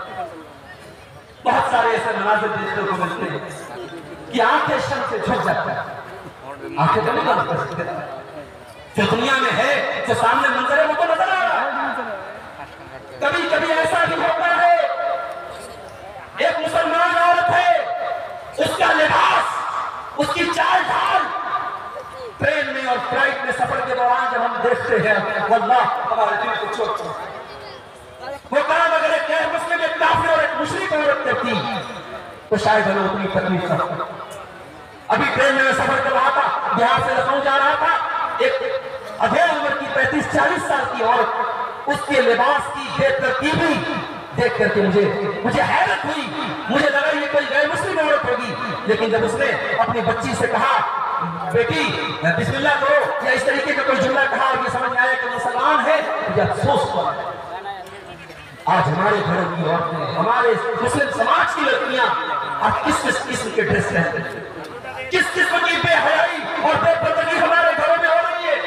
S1: بہت سارے ایسے مناظر دیکھنے کو ملتے ہیں کہ آنکھیں شم سے جھک جاتا ہے، آنکھیں تو نہیں بند کر سکتے، جو دنیا میں ہے جو سامنے منظر ہے وہ تو نظر آ رہا ہے۔ کبھی کبھی ایسا بھی ہوتا ہے ایک مسلمان عورت ہے، اس کا لباس، اس کی چال ڈھال ٹرین میں اور فلائٹ میں سفر کے دوران جب ہم دیکھتے ہیں واللہ ہمارے دل کو چوٹ وہ کام اگر ایک غیر مسلم ایک کافر اور ایک مشرک عورت کرتی تو شاید ہمیں اتنی تکلیف کرتا۔ ابھی ٹرین میں سفر کر رہا تھا، بہار سے لکھنؤ جا رہا تھا، ایک ادھیڑ عمر کی 35-40 سال کی عورت، اس کے لباس کی بے ترتیبی دیکھ کر کے مجھے حیرت ہوئی، مجھے لگا یہ کوئی غیر مسلم عورت ہوگی، لیکن جب اس نے اپنی بچی سے کہا بیٹی بسم اللہ کرو یا اس طریقے کا کوئی جملہ کہا اور یہ سمجھ میں آیا کہ مسلمان ہے، مجھے افسوس ہوا۔ آج ہمارے گھروں کی عورتیں، ہمارے مسلم سماج کی لڑکیاں آج کس قسم کے ڈریس پہنتے ہیں، کس قسم کی بے حیائی اور بے پردگی ہمارے گھروں میں ہو رہی ہے۔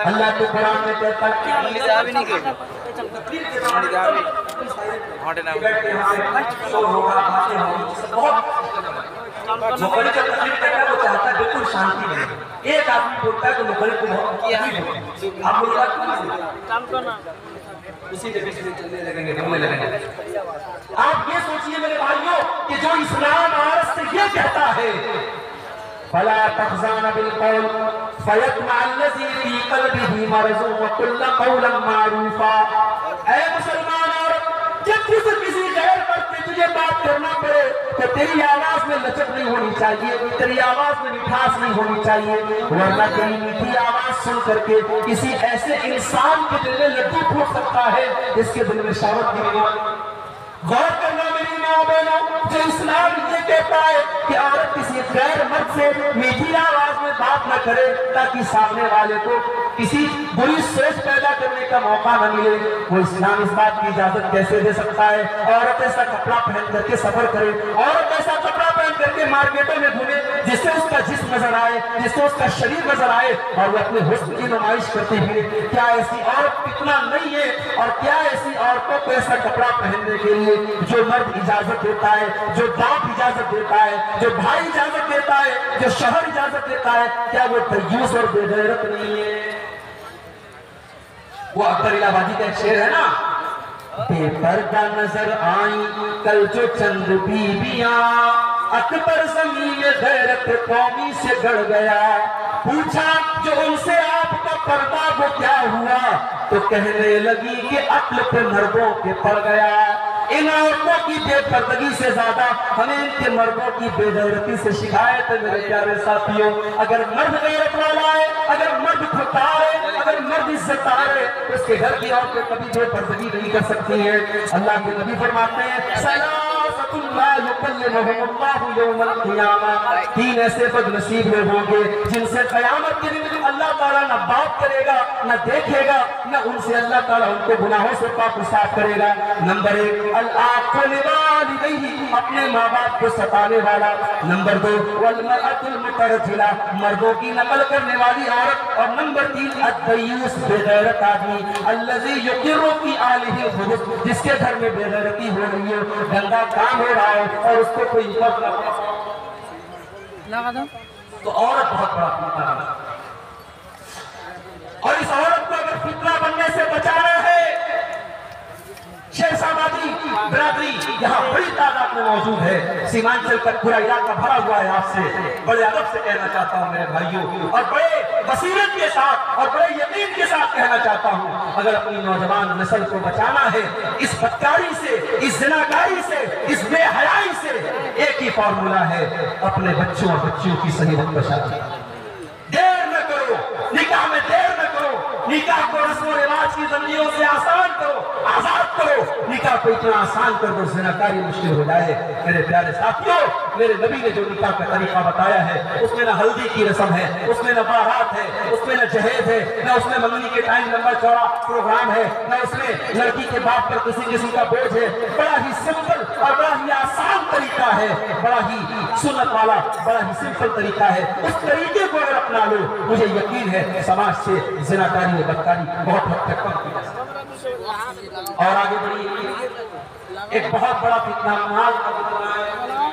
S1: اللہ کے قرآن میں کہتا ہے مقرر کا تقریر کرتا ہے وہ چاہتا ہے بالکل شانتی میں، ایک آدمی بولتا ہے کہ مقرر کو بہت تکلیف ہوتی ہے، آپ بولتا ہے اسی کے پیچھے چلنے لگیں گے، گھومنے لگیں گے۔ آپ یہ سوچئے میرے بھائیوں کہ جو اسلام عورت سے یہ کہتا ہے فَلَا تَخْزَانَ بِالْقَوْلِ فَيَطْمَعَ الَّذِي فِي قَلْبِهِ مَرَضٌ وَقُلْنَ قَوْلًا مَعْرُوفًا۔ اے مسلمان عورت، جب کسی غیر مرد سے تجھے بات کرنا پڑے تو تیری آواز میں لچک نہیں ہونی چاہیے، تیری آواز میں مٹھاس نہیں ہونی چاہیے، ورنہ تیری میٹھی آواز سن کر کے کسی ایسے انسان کے دل میں لڈو پھوٹ سکتا ہے جس کے دل میں شہوت نہیں ہوگی۔ غور کرنا میری ماں بہنوں، جو اسلام یہ کہتا ہے کہ عورت کسی غیر مرد سے میٹھی آواز میں بات نہ کرے تاکہ سامنے والے کو کسی بری سوچ پیدا کرنے کا موقع نہ ملے، وہ اسلام اس بات کی اجازت کیسے دے سکتا ہے؟ عورت ایسا کپڑا پہن کر کے سفر کرے، عورت ایسا کپڑا پہن کر کے مارکیٹوں میں گھومے جس سے اس کا جسم نظر آئے، جس سے اس کا شریر نظر آئے اور وہ اپنے حسن کی نمائش کرتے ہوئے، کیا ایسی عورت کتنا نہیں ہے؟ اور کیا ایسی عورتوں کو ایسا کپڑا پہننے کے لیے جو مرد اجازت دیتا ہے، جو باپ اجازت دیتا ہے، جو بھائی اجازت دیتا ہے، جو شوہر اجازت دیتا ہے، کیا وہ دیوس اور بے غیرت نہیں ہے؟ وہ اکبر الہ آبادی کا ایک شعر ہے نا، بے پردہ نظر آئیں کل جو چند بیویاں، اکبر زمین غیرت قومی سے گڑ گیا، پوچھا جو ان سے آپ کا پردہ وہ کیا ہوا، تو کہنے لگی کہ عقل پہ مردوں کے پڑ گیا۔ ان عورتوں کی بے پردگی سے زیادہ ہمیں ان کے مردوں کی بے غیرتی سے شکایت ہے میرے پیارے ساتھیوں۔ اگر مرد غیرت والا ہے، اگر مرد خوددار ہے، اگر مرد عزت دار ہے، اس کے گھر کی عورتیں کبھی بے پردگی نہیں کر سکتی ہیں۔ اللہ کے نبی فرماتے ہیں ثلاثۃ لا یکلمہم اللہ یوم القیامہ، تین ایسے بد نصیب لوگ ہوں گے جن سے قیامت کے دن اللہ تعالیٰ نہ بات کرے گا، نہ دیکھے گا، نہ ان سے اللہ تعالیٰ ان کو گناہوں سے پاک و صاف کرے گا۔ نمبر 1 العاق لوالدیہ، اپنے ماں باپ کو ستانے والا۔ نمبر 2 والمرأة المترجلہ، مردوں کی نقل کرنے والی عورت۔ اور نمبر 3 الدیوس، بے غیرت آدمی، الذی یقر فی آلہ الخبث، جس کے گھر میں بے غیرتی ہو رہی ہے، گندا کام ہو رہا ہے اور اس کو کوئی فرق نہ پڑے، تو عورت بہت بڑا فتنہ ہے۔ اور اس عورت کو اگر فتنہ بننے سے بچانا ہے، شیر سامادی برادری یہاں بڑی تعداد میں موجود ہے، سیمانچل کا پورا علاقہ بھرا ہوا ہے۔ آپ سے بڑے ادب سے کہنا چاہتا ہوں میرے بھائیوں، اور بڑے بصیرت کے ساتھ اور بڑے یقین کے ساتھ کہنا چاہتا ہوں، اگر اپنی نوجوان نسل کو بچانا ہے اس بدکاری سے، اس زناکاری سے، اس بے حیائی سے، ایک ہی فارمولہ ہے، اپنے بچوں اور بچیوں کی صحیح وقت پر شادی۔ دیر نہ کرو، نکاح میں دیر نہ کرو، نکاح کو رسم و رواج کی زنجیروں سے آسان کرو, آزاد کرو, نکاح کو اتنا آسان کر دو زناکاری مشکل ہو جائے. میرے پیارے ساتھیوں, میرے نبی نے جو نکاح کا طریقہ بتایا ہے اس میں نہ ہلدی کی رسم ہے, اس میں نہ بارات ہے, اس میں نہ جہیز ہے, نہ اس میں منگنی کے ٹائم لمبا چوڑا پروگرام ہے, نہ اس میں لڑکی کے باپ پر کسی قسم کا بوجھ ہے. بڑا ہی سمپل اور بڑا ہی آسان طریقہ ہے, بڑا ہی سنت والا, بڑا ہی سمپل طریقہ ہے. اس طریقے کو اگر اپنا لو, مجھے یقین ہے سماج سے زناکاری و بدکاری بہت حد تک کم کی جا سکتی ہے. اور آگے بڑھیے, ایک بہت بڑا فتنہ آج کا فتنہ ہے,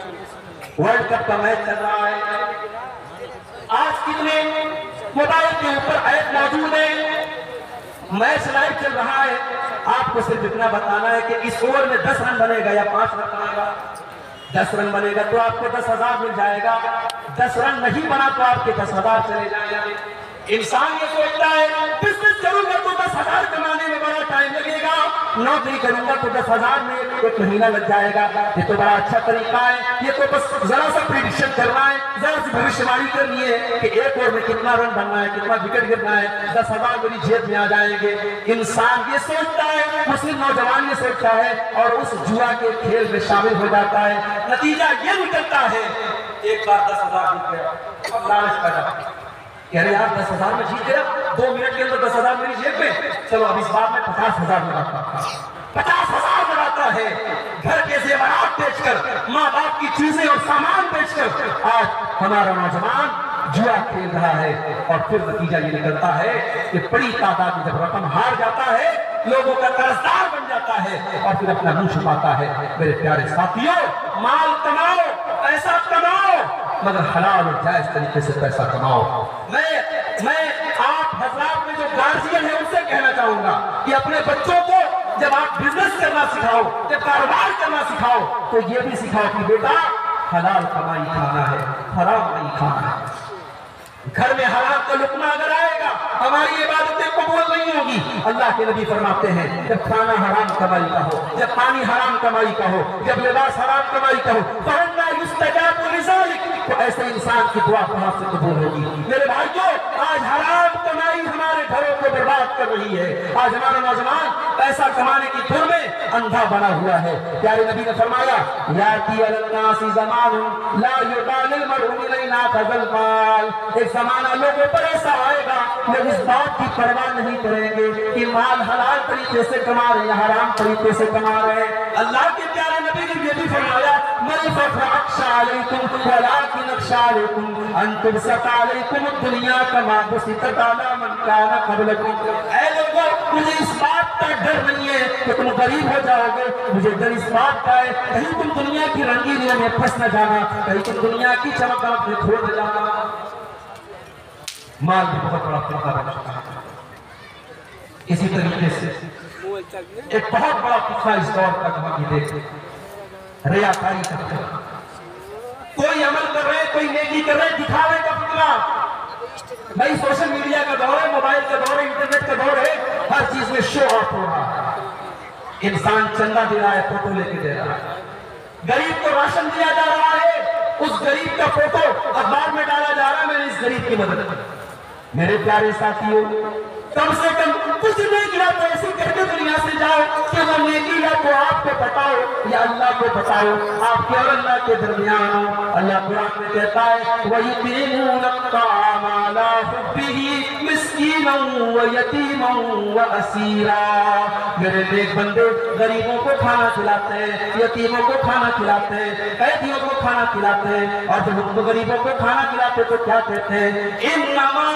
S1: ورلڈ کپ کا میچ چل رہا ہے. آج کتنے موبائل کے اوپر ایپ موجود ہیں, میچ لائیو چل رہا ہے. آپ کو صرف اتنا بتانا ہے کہ اس اوور میں 10 رن بنے گا یا 5 رن بنے گا. 10 رن بنے گا تو آپ کو 10,000 مل جائے گا, 10 رن نہیں بنا تو آپ کے 10,000 چلے جائیں گے. انسان یہ سوچتا ہے بزنس کروں گا تو 10,000 کمانے میں بڑا ٹائم لگے گا, نوکری کروں گا تو 10,000 میں 1 مہینہ لگ جائے گا. یہ تو بڑا اچھا طریقہ ہے, یہ تو بس ذرا سا پریڈکشن کرنا ہے, ذرا سی بھوشیوانی کرنی ہے کہ ایک اوور میں کتنا رن بننا ہے, کتنا وکٹ گرنا ہے, 10,000 میری جیب میں آ جائیں گے. انسان یہ سوچتا ہے, مسلم نوجوان یہ سوچتا ہے اور اس جوا کے کھیل میں شامل ہو جاتا ہے. نتیجہ یہ نکلتا ہے ایک بار 10,000 جیت گیا, لالچ پیدا کہہ رہے یار 10,000 میں جیت گیا, 2 منٹ کے اندر 10,000 میری جیب میں, چلو اب اس بار میں 50,000 لگاتا ہوں. 50,000 لگاتا ہے, گھر کے زیورات بیچ کر, ماں باپ کی چیزیں اور سامان بیچ کر آج ہمارا نوجوان جوا کھیل رہا ہے. اور پھر نتیجہ یہ نکلتا ہے کہ بڑی تعداد میں جب رقم ہار جاتا ہے, لوگوں کا قرضدار بن جاتا ہے اور پھر اپنا منہ چھپاتا ہے. میرے پیارے ساتھیوں, مال کماؤ, پیسہ کماؤ, مگر حلال اور جائز طریقے سے پیسہ کماؤ. میں آپ حضرات میں جو گارجین ہیں ان سے کہنا چاہوں گا کہ اپنے بچوں کو جب آپ بزنس کرنا سکھاؤ, جب کاروبار کرنا سکھاؤ, تو یہ بھی سکھاؤ کہ بیٹا حلال کمائی کھانا ہے, حرام نہیں کھانا ہے. گھر میں حرام کا لقمہ اگر آئے گا ہماری عبادتیں قبول نہیں ہوگی. اللہ کے نبی فرماتے ہیں جب کھانا حرام کمائی کا ہو, جب پانی حرام کمائی کا ہو, جب لباس حرام کمائی کا ہو, فَأَنَّا يُسْتَجَابُ لِذَلِكَ, تو ایسے انسان کی دعا کہاں سے قبول ہوگی. میرے بھائیو, آج حرام کمائی ہمارے گھروں کو برباد کر رہی ہے. آج ہمارا نوجوان پیسہ کمانے کی دھن میں اندھا بنا ہوا ہے. پیارے نبی نے فرمایا یاتی علی الناس زمان لا یبالی المرء من اخذ المال, ایک زمانہ لوگوں پر ایسا آئے گا لوگ اس بات کی پرواہ نہیں کریں گے کہ مال حلال طریقے سے کما رہے ہیں یا حرام طریقے سے کما رہے ہیں. اللہ کے پیارے نبی نے یہ بھی فرمایا مَلْ فَخْرَ عَلَيْكُمْ وَلَٰكِنْ اَخْشَىٰ عَلَيْكُمْ أَن تُبْسَطَ عَلَيْكُمُ الدُّنْيَا كَمَا بُسِطَتْ عَلَىٰ مَنْ كَانَ قَبْلَكُمْ. اے لوگوں, مجھے اس بات کا ڈر نہیں ہے کہ تم غریب ہو جاؤ گے, مجھے ڈر اس بات کا ہے کہیں تم دنیا کی رنگینیوں میں پھنس نہ جانا, کہیں تم دنیا کی چمکدمک میں کھو نہ جانا. مال بھی بہت بڑا فتنہ بن چکا ہے. اسی طریقے سے ایک بہت بڑا فتنہ اس دور کا ہم یہ دیکھتے ہیں, ریاکاری کا فتنہ. کوئی عمل کر رہے, کوئی نیکی کر رہے, دکھاوے کا فتنہ. بھائی سوشل میڈیا کا دور ہے, موبائل کا دور ہے, انٹرنیٹ کا دور ہے, ہر چیز میں شو آف ہو رہا ہے. انسان چندہ دے رہا ہے, فوٹو لے کے دے رہا ہے. غریب کو راشن دیا جا رہا ہے, اس غریب کا فوٹو اخبار میں ڈالا جا رہا ہے, میں نے اس غریب کی مدد کی. میرے پیارے ساتھیوں, کم سے کم کچھ نہیں کیا تو ایسی کر کے دنیا سے جاؤ کہ وہ نیکی یا تو آپ کو بتاؤ یا اللہ کو بتاؤ, آپ کے اور اللہ کے درمیان ہو. اللہ قرآن میں کہتا ہے وَيُطْعِمُونَ الطَّعَامَ عَلَىٰ حُبِّهِ مِسْكِينًا وَيَتِيمًا وَأَسِيرًا. میرے نیک بندے غریبوں کو کھانا کھلاتے ہیں, یتیموں کو کھانا کھلاتے ہیں, قیدیوں کو کھانا کھلاتے ہیں, اور جب ان کو غریبوں کو کھانا کھلاتے تو کیا کہتے ہیں انما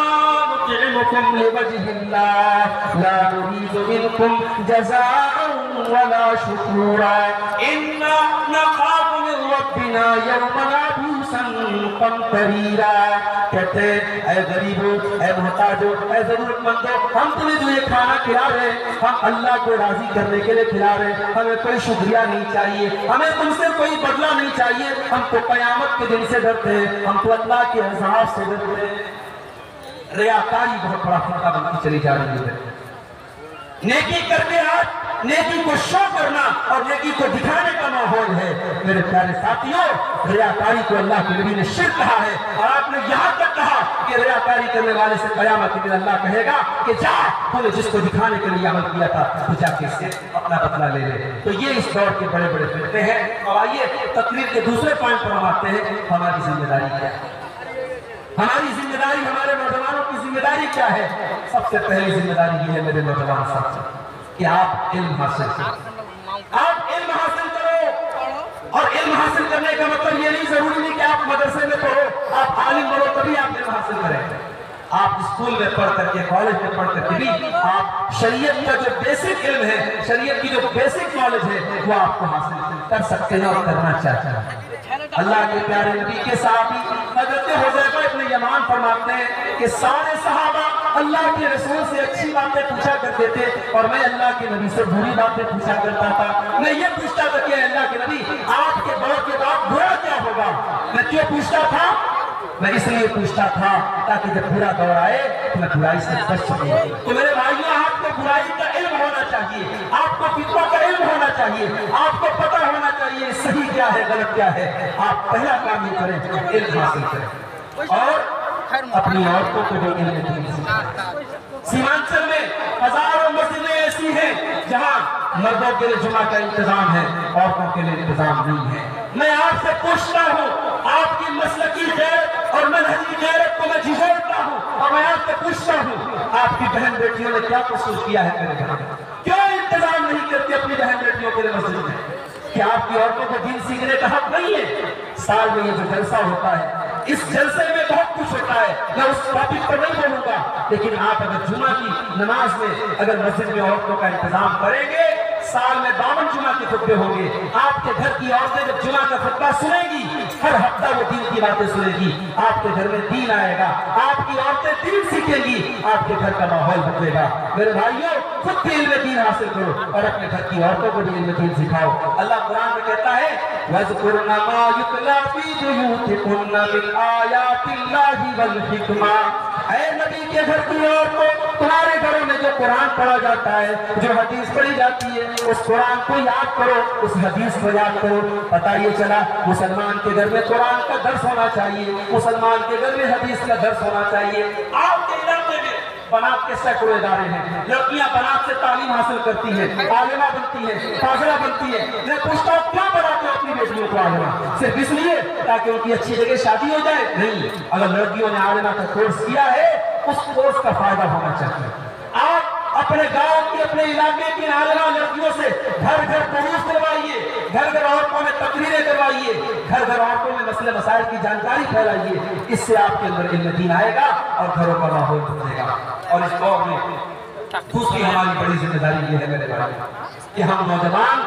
S1: نطعمکم لوجہ اللہ لا نريد منکم جزاء ولا شکورا انا نخاف من ربنا یوما عبوسا قمطریرا. کہتے ہیں اے غریبو, اے محتاجو, اے ضرورت مندو, ہم تمہیں جو یہ کھانا کھلا رہے ہیں ہم اللہ کو راضی کرنے کے لیے کھلا رہے ہیں, ہمیں کوئی شکریہ نہیں چاہیے, ہمیں تم سے کوئی بدلہ نہیں چاہیے. ہم تو قیامت کے دن سے ڈرتے ہیں, ہم تو اللہ کے عذاب سے ڈرتے ہیں. ریاکاری بہت بڑا فتنہ بنتی چلی جا رہی ہے. نیکی کرتے آج نیکی کو شو کرنا اور نیکی کو دکھانے کا موقع ماحول ہے۔ میرے پیارے ساتھیوں، ریاکاری کو اللہ کے نبی نے شرک کہا ہے، اور آپ نے یہاں تک کہا کہ ریاکاری کرنے والے سے قیامت کے دن اللہ کہے گا کہ جا، تو نے جس کو دکھانے کے لیے عمل کیا تھا تو جا کے اس سے اپنا بدلہ لے لے۔ تو یہ اس دور کے بڑے بڑے فرقے ہیں۔ اور آئیے تقریر کے دوسرے پوائنٹ پر ہم آتے ہیں، ہماری ذمہ داری کیا ہے؟ ہماری ذمہ داری، ہمارے نوجوانوں کی ذمہ داری کیا ہے؟ سب سے پہلی ذمہ داری یہ ہے میرے نوجوان ساتھی کہ آپ علم حاصل کرو، آپ علم حاصل کرو۔ اور علم حاصل کرنے کا مطلب یہ نہیں ضروری نہیں کہ آپ مدرسے میں پڑھو، آپ عالم بنو تبھی آپ علم حاصل کریں۔ آپ اسکول میں پڑھ کر کے، کالج میں پڑھ کر کے بھی آپ شریعت کا جو بیسک علم ہے، شریعت کی جو بیسک نالج ہے، وہ آپ کو حاصل کر سکتے ہیں اور کرنا چاہتے ہیں۔ اللہ کے پیارے نبی کے صحابی حضرت حذیفہ ابن یمان فرماتے ہیں کہ سارے صحابہ اللہ کے رسول سے اچھی باتیں پوچھا کرتے تھے، اور میں اللہ کے نبی سے بری باتیں پوچھا کرتا تھا۔ میں یہ پوچھتا تھا کہ اللہ کے نبی، آپ کے دور کے بعد برا کیا ہوگا؟ میں کیوں پوچھتا تھا؟ میں اس لیے پوچھتا تھا تاکہ جب برا دور آئے تو میں برائی سے بچ سکوں۔ تو میرے بھائیوں، آپ کو برائی کا علم ہونا چاہیے، آپ کو فتنہ کا علم ہونا چاہیے، آپ کو پتہ ہونا چاہیے صحیح کیا ہے، غلط کیا ہے۔ آپ پہلا کام یہ کریں، علم حاصل کریں، اور اپنی عورتوں کو بھی علم دین سکھائیں۔ سیمانچل میں ہزاروں مسجدیں ایسی ہیں جہاں مردوں کے لیے جمعہ کا انتظام ہے، عورتوں کے لیے انتظام نہیں ہے۔ میں آپ سے پوچھتا ہوں، آپ کی مسلکی غیرت اور منہجی غیرت کو میں جھجھوڑتا ہوں، اور میں آپ سے پوچھتا ہوں، آپ کی بہن بیٹیوں نے کیا قصور کیا ہے میرے گھر میں؟ کیوں انتظام نہیں کرتے اپنی بہن بیٹیوں کے لیے مسجد میں؟ کیا آپ کی عورتوں کو دین سیکھنے کا حق نہیں ہے؟ سال میں یہ جو جلسہ ہوتا ہے، اس جلسے میں بہت کچھ ہوتا ہے، میں اس ٹاپک پر نہیں بولوں گا، لیکن آپ اگر جمعہ کی نماز میں اگر مسجد میں عورتوں کا انتظام کریں گے، سال میں 52 جمعہ کے خطبے ہوں گے، آپ کے گھر کی عورتیں جب جمعہ کا خطبہ سنیں گی، ہر ہفتہ وہ دین کی باتیں سنیں گی، آپ کے گھر میں دین آئے گا، آپ کی عورتیں دین سیکھیں گی، آپ کے گھر کا ماحول بدلے گا۔ میرے بھائیوں، خود بھی علم دین حاصل کرو اور اپنے گھر کی عورتوں کو بھی علم دین سکھاؤ۔ اللہ قرآن میں کہتا ہے وَاذْكُرْنَ مَا يُتْلَىٰ فِي بُيُوتِكُنَّ مِنْ آيَاتِ اللَّهِ وَالْحِكْمَةِ۔ اے نبی کے گھر کی عورتوں، تمہارے گھروں میں جو قرآن پڑھا جاتا ہے، جو حدیث پڑھی جاتی ہے، اس قرآن کو یاد کرو، اس حدیث کو یاد کرو۔ پتہ یہ چلا مسلمان کے گھر میں قرآن کا درس ہونا چاہیے، مسلمان کے گھر میں حدیث کا درس ہونا چاہیے۔ آپ کے علاقے میں بنات کے سینکڑوں ادارے ہیں، لڑکیاں بنات سے تعلیم حاصل کرتی ہیں، عالمہ بنتی ہیں، فاضلہ بنتی ہیں۔ میں پوچھتا ہوں کیا بناتے ہو اپنی بیٹیوں کو عالمہ؟ صرف اس لیے تاکہ ان کی اچھی جگہ شادی ہو جائے؟ نہیں، اگر لڑکیوں نے عالمہ کا کورس کیا ہے، اس کورس کا فائدہ ہونا چاہیے۔ آپ اپنے گاؤں کی، اپنے علاقے کی عالمہ لڑکیوں سے گھر گھر دروس کروائیے، گھر گھر عورتوں میں تقریریں کروائیے، گھر گھر عورتوں میں مسئلے مسائل کی جانکاری پھیلائیے۔ اس سے آپ کے اندر علم دین آئے گا اور گھروں کا ماحول بدلے گا۔ اور اس دور میں دوسری ہماری بڑی ذمہ داری یہ ہے میرے بھائی کہ ہم نوجوان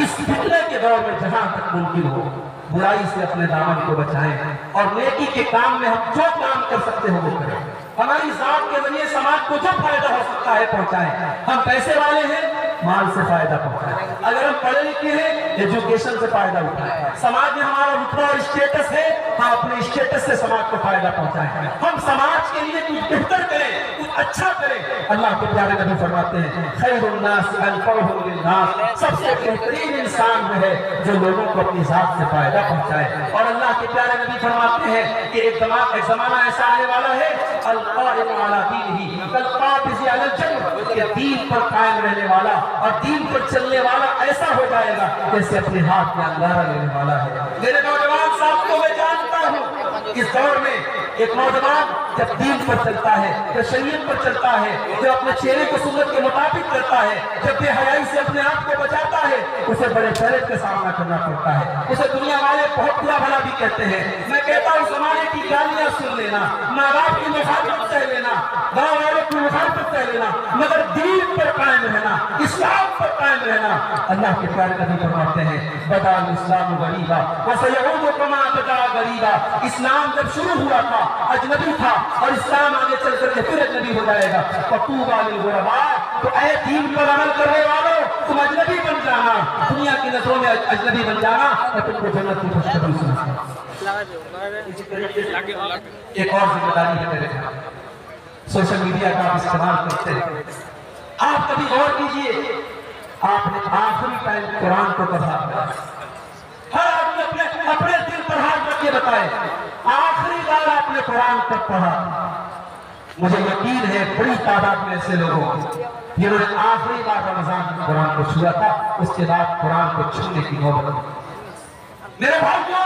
S1: اس فتنے کے دور میں جہاں تک ممکن ہو برائی سے اپنے دامن کو بچائیں، اور نیکی کے کام میں ہم جو کام کر سکتے ہیں وہ کریں۔ ہماری ذات کے ذریعے سماج کو جو فائدہ ہو سکتا ہے پہنچائیں۔ ہم پیسے والے ہیں، مال سے فائدہ پہنچائیں۔ اگر ہم پڑھے لکھے ہیں، ایجوکیشن سے فائدہ اٹھائیں۔ سماج میں ہمارا رتبہ اور اسٹیٹس ہے، ہم اپنے اسٹیٹس سے سماج کو فائدہ پہنچائیں۔ ہم سماج کے لیے کچھ بہتر کریں، کچھ اچھا کریں۔ اللہ کے پیارے نبی فرماتے ہیں خیر الناس انفعهم للناس، سب سے بہترین انسان وہ ہے جو لوگوں کو اپنی ذات سے فائدہ پہنچائے۔ اور اللہ کے پیارے نبی فرماتے ہیں کہ ایک زمانہ ایسا آنے والا ہے القائم علی دینہ کالقابض علی الجمر، کہ دین پر قائم رہنے والا اور دین پر چلنے والا ایسا ہو جائے گا جیسے اپنے ہاتھ میں انگارہ لینے والا ہے۔ میرے نوجوان صاحب کو میں جانتا ہوں، اس دور میں ایک نوجوان جب دین پر چلتا ہے، جب شریعت پر چلتا ہے، جب اپنے چہرے کو سنت کے مطابق کرتا ہے، جب بے حیائی سے اپنے آپ کو بچاتا ہے، اسے بڑے چیلنج کا سامنا کرنا پڑتا ہے۔ اسے دنیا والے بہت برا بھلا بھی کہتے ہیں۔ میں کہتا ہوں زمانے کی گالیاں سن لینا، ماں باپ کی مخالفت سہ لینا، گاؤں والوں کی مخالفت سہ لینا، مگر دین پر قائم رہنا، اسلام پر قائم رہنا۔ اللہ کے پیارے نبی فرماتے ہیں بدا الاسلام غریبا وسیعود کما بدا غریبا، اسلام جب شروع ہوا تھا اجنبی تھا، اور اسلام آگے چل کر کے پھر اجنبی ہو جائے گا۔ فطوبی للغرباء، تو اے دین پر عمل کرنے والوں تم اجنبی بن جانا، دنیا کی نظروں میں اجنبی بن جانا، اور تم کو جنت کی خوشخبری سنانا۔ ایک اور ذمہ داری ہے میرے خیال، سوشل میڈیا کا آپ استعمال کرتے ہیں۔ آپ کبھی غور کیجئے، آپ نے آخری ٹائم قرآن کو پڑھا؟ ہر آدمی اپنے دل پر ہاتھ رکھ کے بتائے آخری بار آپ نے قرآن کب پڑھا؟ مجھے یقین ہے بڑی تعداد میں ایسے لوگوں جنہوں نے آخری بار رمضان میں قرآن کو چھوا تھا، اس کے بعد قرآن کو چھونے کی نوبت نہیں۔ میرے بھائیوں،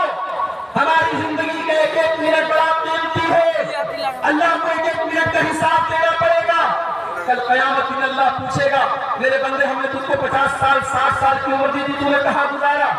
S1: ہماری زندگی کا ایک ایک منٹ بڑا قیمتی ہے، اللہ کو ایک ایک منٹ کا حساب دینا پڑے گا۔ کل قیامت میں اللہ پوچھے گا میرے بندے ہم نے تجھ کو 50 سال 60 سال کی عمر دی تھی، تم نے کہاں گزارا؟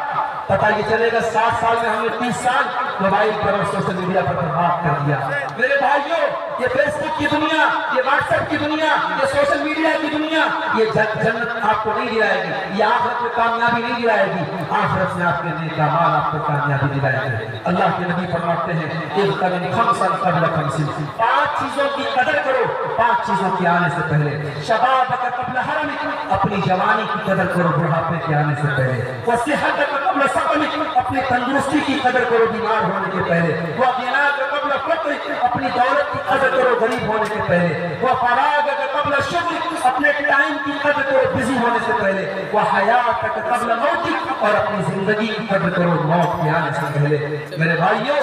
S1: پتہ یہ چلے گا 60 سال میں ہم نے 30 سال موبائل پر اور سوشل میڈیا پر برباد کر دیا۔ میرے بھائیوں، یہ فیس بک کی دنیا، یہ واٹس ایپ کی دنیا، یہ سوشل میڈیا کی دنیا، یہ جنت آپ کو نہیں دلائے گی، یہ آخرت میں کامیابی نہیں دلائے گی۔ آخرت میں آپ کے نیک اعمال آپ کو کامیابی دلائے گی۔ اللہ کے نبی فرماتے ہیں اغتنم خمسا قبل خمس، 5 چیزوں کی قدر کرو 5 چیزوں کے آنے سے پہلے۔ شبابک قبل حرمک، اپنی جوانی کی قدر کرو بڑھاپے کے آنے سے پہلے۔ وصحتک قبل سقمک، اپنی تندرستی کی قدر کرو بیمار ہونے کے پہلے۔ وغناک قبل فقرک، اپنی دولت کی قدر کرو غریب ہونے کے پہلے۔ وفراغک قبل شغلک، اپنے ٹائم کی قدر کرو بزی ہونے سے پہلے۔ وحیاتک قبل موتک، اور اپنی زندگی کی قدر کرو موت کے آنے سے پہلے۔ میرے بھائیوں،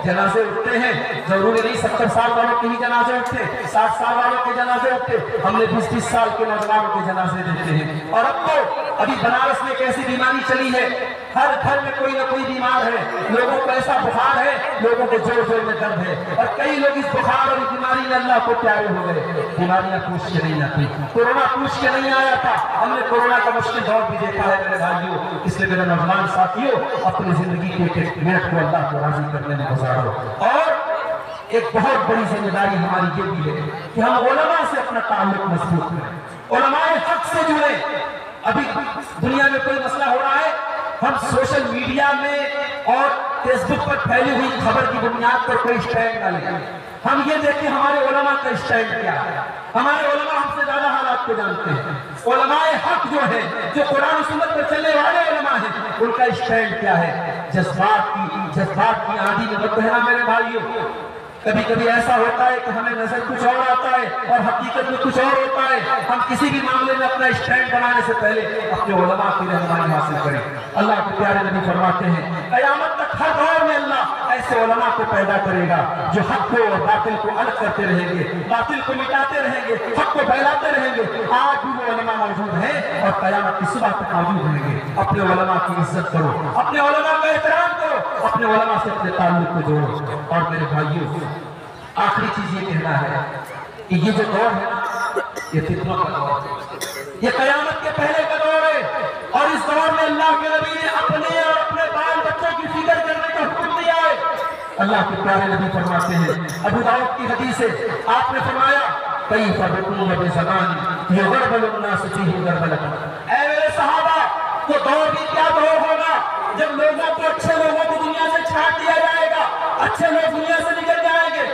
S1: جنازے اٹھتے ہیں، ضروری نہیں 70 سال والوں کے ہی جنازے اٹھتے، 60 سال والوں کے جنازے اٹھتے، ہم نے 20-20 سال کے نوجوانوں کے جنازے دیتے ہیں۔ اور اب تو ابھی بنارس میں ایک ایسی بیماری چلی ہے، ہر گھر میں کوئی نہ کوئی بیمار ہے، لوگوں کو ایسا بخار ہے، لوگوں کو جوڑ جوڑ میں درد ہے، اور کئی لوگ اس بخار اور اس بیماری میں اللہ کو پیارے ہو گئے۔ بیماریاں پوچھ کے نہیں آتی، کورونا پوچھ کے نہیں آیا تھا، ہم نے کورونا کا مشکل دور بھی دیکھا ہے میرے بھائیوں۔ اس لیے میرے نوجوان ساتھیوں، اپنی زندگی کے ایک منٹ کو اللہ کو راضی کرنے میں گزارو۔ اور ایک بہت بڑی ذمہ داری ہماری یہ بھی ہے کہ ہم علماء سے اپنا تعلق مضبوط کریں، علماء حق سے جڑیں۔ ابھی دنیا میں کوئی مسئلہ ہو رہا ہے، ہم سوشل میڈیا میں اور فیس بک پر پھیلی ہوئی خبر کی بنیاد پر کوئی اسٹینڈ نہ لیں۔ ہم یہ دیکھیں ہمارے علماء کا اسٹینڈ کیا ہے۔ ہمارے علماء ہم سے زیادہ حالات کو جانتے ہیں۔ علماء حق جو ہے، جو قرآن و سنت پر چلنے والے علماء ہیں، ان کا اسٹینڈ کیا ہے؟ جذبات کی آندھی میں مت بہنا میرے بھائیوں۔ کبھی کبھی ایسا ہوتا ہے کہ ہمیں نظر کچھ اور آتا ہے اور حقیقت میں کچھ اور ہوتا ہے۔ ہم کسی بھی معاملے میں اپنا اسٹینڈ بنانے سے پہلے اپنے علماء کی رہنمائی حاصل کریں۔ اللہ کے پیارے نبی فرماتے ہیں قیامت تک ہر دور میں اللہ ایسے علماء کو پیدا کرے گا جو حق کو اور باطل کو الگ کرتے رہیں گے، باطل کو مٹاتے رہیں گے، حق کو پھیلاتے رہیں گے۔ آج بھی وہ علماء موجود ہیں اور قیامت کی صبح تک موجود رہیں گے۔ اپنے علماء کی عزت کرو، اپنے علماء کا احترام کرو، اپنے علماء سے اپنے تعلق کو جوڑو۔ اور میرے بھائیوں، آخری چیز یہ کہنا ہے کہ یہ جو دور ہے یہ فتنوں کا دور ہے، یہ قیامت کے پہلے کا دور ہے، اور اس دور میں اللہ کے نبی نے اپنے اور اپنے بال بچوں کی فکر کرنے کا حکم دیا ہے۔ اللہ کے پیارے نبی فرماتے ہیں، ابو داؤد کی حدیث ہے، آپ نے فرمایا کیف بکم بزمان یغربل الناس فیہ غربلۃ، اے میرے صحابہ وہ دور بھی کیا دور ہوگا جب لوگوں کو، اچھے لوگوں کو دنیا سے چھانٹ دیا جائے گا، اچھے لوگ دنیا سے نکل جائیں گے،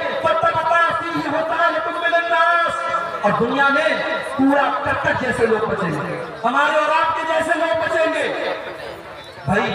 S1: اور دنیا میں پورا کٹک جیسے لوگ بچیں گے، ہمارے اور آپ کے جیسے لوگ بچیں گے۔ بھائی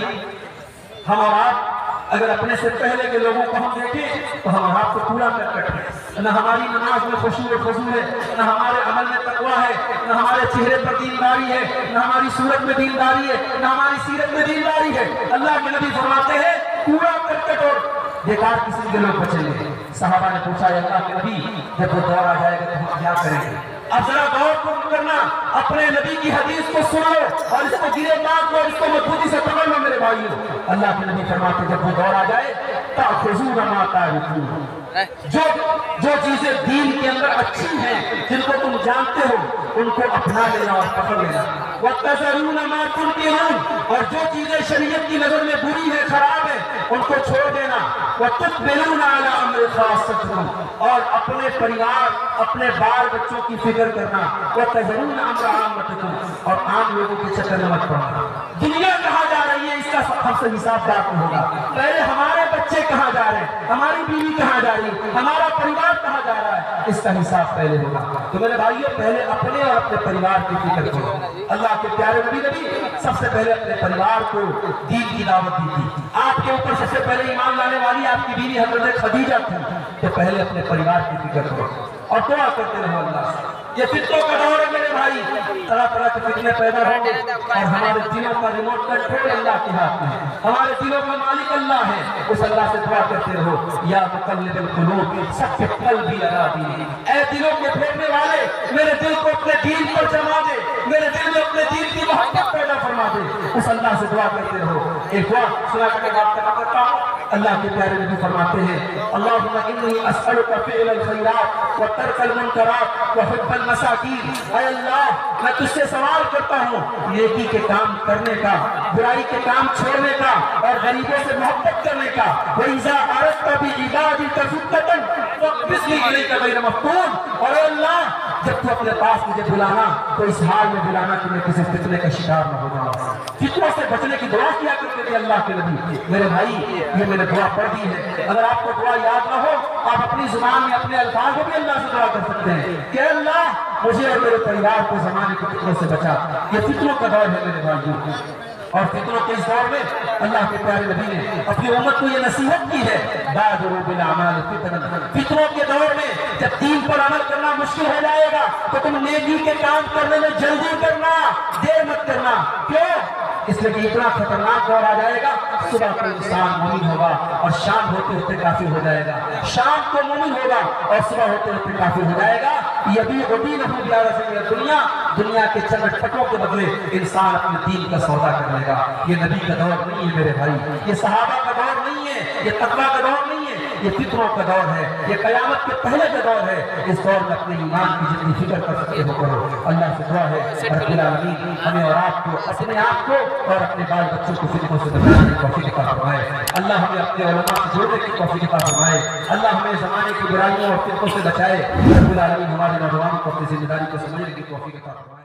S1: ہم اور آپ اگر اپنے سے پہلے کے لوگوں کو ہم دیکھیں تو ہم اور آپ کو پورا کٹک ہے، نہ ہماری نماز میں خشوع و خضوع ہے، نہ ہمارے عمل میں تقویٰ ہے، نہ ہمارے چہرے پر دینداری ہے، نہ ہماری صورت میں دینداری ہے، نہ ہماری سیرت میں دینداری ہے۔ اللہ کے نبی فرماتے ہیں پورا کٹک اور بیکار قسم کے لوگ بچیں گے۔ صحابہ نے پوچھا اللہ کے نبی جب وہ دور آ جائے گا تو ہم کیا کریں گے؟ اب ذرا غور کرنا، اپنے نبی کی حدیث کو سن لو اور اس کو گرے بات لو، اس کو مضبوطی سے پکڑ لو میرے بھائیوں۔ اللہ کے نبی فرماتے جب وہ دور آ جائے تأخذون ما تعرفون، جو چیزیں دین کے اندر اچھی ہیں، جن کو تم جانتے ہو، ان کو اپنا لینا اور پکڑ لینا۔ وَتَذَرُونَ مَا تُنْكِرُونَ، اور جو چیزیں شریعت کی نظر میں بری ہے، خراب ہے، ان کو چھوڑ دینا۔ وَتُقْبِلُونَ عَلَىٰ أَمْرِ خَاصَّتِكُمْ، اور اپنے پریوار، اپنے بال بچوں کی فکر کرنا۔ وَتَذَرُونَ أَمْرَ عَامَّتِكُمْ، اور عام لوگوں کے چکر میں مت پڑنا۔ دنیا کہاں جا رہی ہے اس کا ہم سے حساب بات ہوگا۔ پہلے ہمارے بچے کہاں جا رہے ہیں، ہماری بیوی کہاں جا رہی ہے، ہمارا پریوار کہاں جا رہا ہے، اس کا حساب پہلے ہوگا۔ تو میرے بھائیوں پہلے اپنے اور اپنے پریوار کی فکر کرو۔ اللہ کے پیارے نبی سب سے پہلے اپنے پریوار کو دین کی دعوت دی تھی۔ آپ کے اوپر سب سے پہلے ایمان لانے والی آپ کی بیوی حضرت خدیجہ تھی، تو پہلے اپنے پریوار کی فکر کرو اور دعا کرتے رہو اللہ سے۔ یہ فتنوں کا دور ہے میرے بھائی، طرح طرح کے فتنے پیدا ہوں گے اور ہمارے دلوں کا ریموٹ کنٹرول اللہ کے ہاتھ میں ہے، ہمارے دلوں کا مالک اللہ ہے۔ اس اللہ سے دعا کرتے رہو، یا مقلب القلوب ثبت قلبی علی دینک، اے دلوں کے پھیرنے والے میرے دل کو اپنے دین پر جما دے، میرے دل میں اپنے دین کی محبت پیدا فرما دے۔ اس اللہ سے دعا کرتے رہو۔ ایک دعا سنا کر کے بات کرتا ہوں، اللہ کے پیارے نبی فرماتے ہیں اللہم انی اسألک فعل الخیرات وترک المنکرات وحب المساکین، اے اللہ میں تجھ سے سوال کرتا ہوں نیکی کے کام کرنے کا، برائی کے کام چھوڑنے کا اور غریبوں سے محبت کرنے کا۔ وَإِذَا أَرَدْتَ بِعِبَادِكَ فِتْنَةً فَاقْبِضْنِي إِلَيْكَ غَيْرَ مَفْتُونٍ، اور اے اللہ جب تو اپنے پاس مجھے بلانا تو اس حال میں بلانا کہ میں کسی فتنے کا شکار نہ ہو جاؤں۔ فتنوں سے بچنے کی دعا کیا کرتے تھے اللہ کے نبی۔ میرے بھائی یہ میں نے دعا پڑھ دی ہے، اگر آپ کو دعا یاد نہ ہو آپ اپنی زبان میں اپنے الفاظ میں بھی اللہ سے دعا کر سکتے ہیں کہ اللہ مجھے اور میرے پریوار کو زمانے کے فتنوں سے بچا۔ یہ فتنوں کا دور ہے میرے بھائیوں، اور فتنوں کے اس دور میں اللہ کے پیارے نبی نے اپنی امت کو یہ نصیحت کی ہے بادروا بالاعمال فتنا، فتنوں کے دور میں جب دین پر عمل کرنا مشکل ہو جائے گا تو تم نیکی کے کام کرنے میں جلدی کرنا، دیر مت کرنا۔ کیوں؟ اس لیے کہ اتنا خطرناک دور آ جائے گا، صبح کو انسان مومن ہوگا اور شام ہوتے ہوتے کافر ہو جائے گا، شام کو مومن ہوگا اور صبح ہوتے ہوتے کافر ہو جائے گا۔ یبیع دینہ بعرض الدنیا، دنیا کے چند ٹکوں کے بدلے انسان اپنے دین کا سودا کر لے گا۔ یہ نبی کا دور نہیں ہے میرے بھائی، یہ صحابہ کا دور نہیں ہے، یہ تقویٰ کا دور نہیں ہے، یہ فتنوں کا دور ہے، یہ قیامت کے پہلے کا دور ہے۔ اس دور میں اپنے ایمان کی جتنی فکر کر سکتے ہو کرو۔ اللہ سے دعا ہے رب العالمین ہمیں اور آپ کو، اپنے آپ کو اور اپنے بال بچوں کو فتنوں سے بچانے کی توفیق عطا فرمائے۔ اللہ ہمیں اپنے علماء سے جوڑنے کی توفیق عطا فرمائے۔ اللہ ہمیں زمانے کی برائیوں اور فتنوں سے بچائے۔ رب العالمین ہمارے نوجوانوں کو اپنی ذمہ داری کو سمجھنے کی توفیق عطا فرمائے۔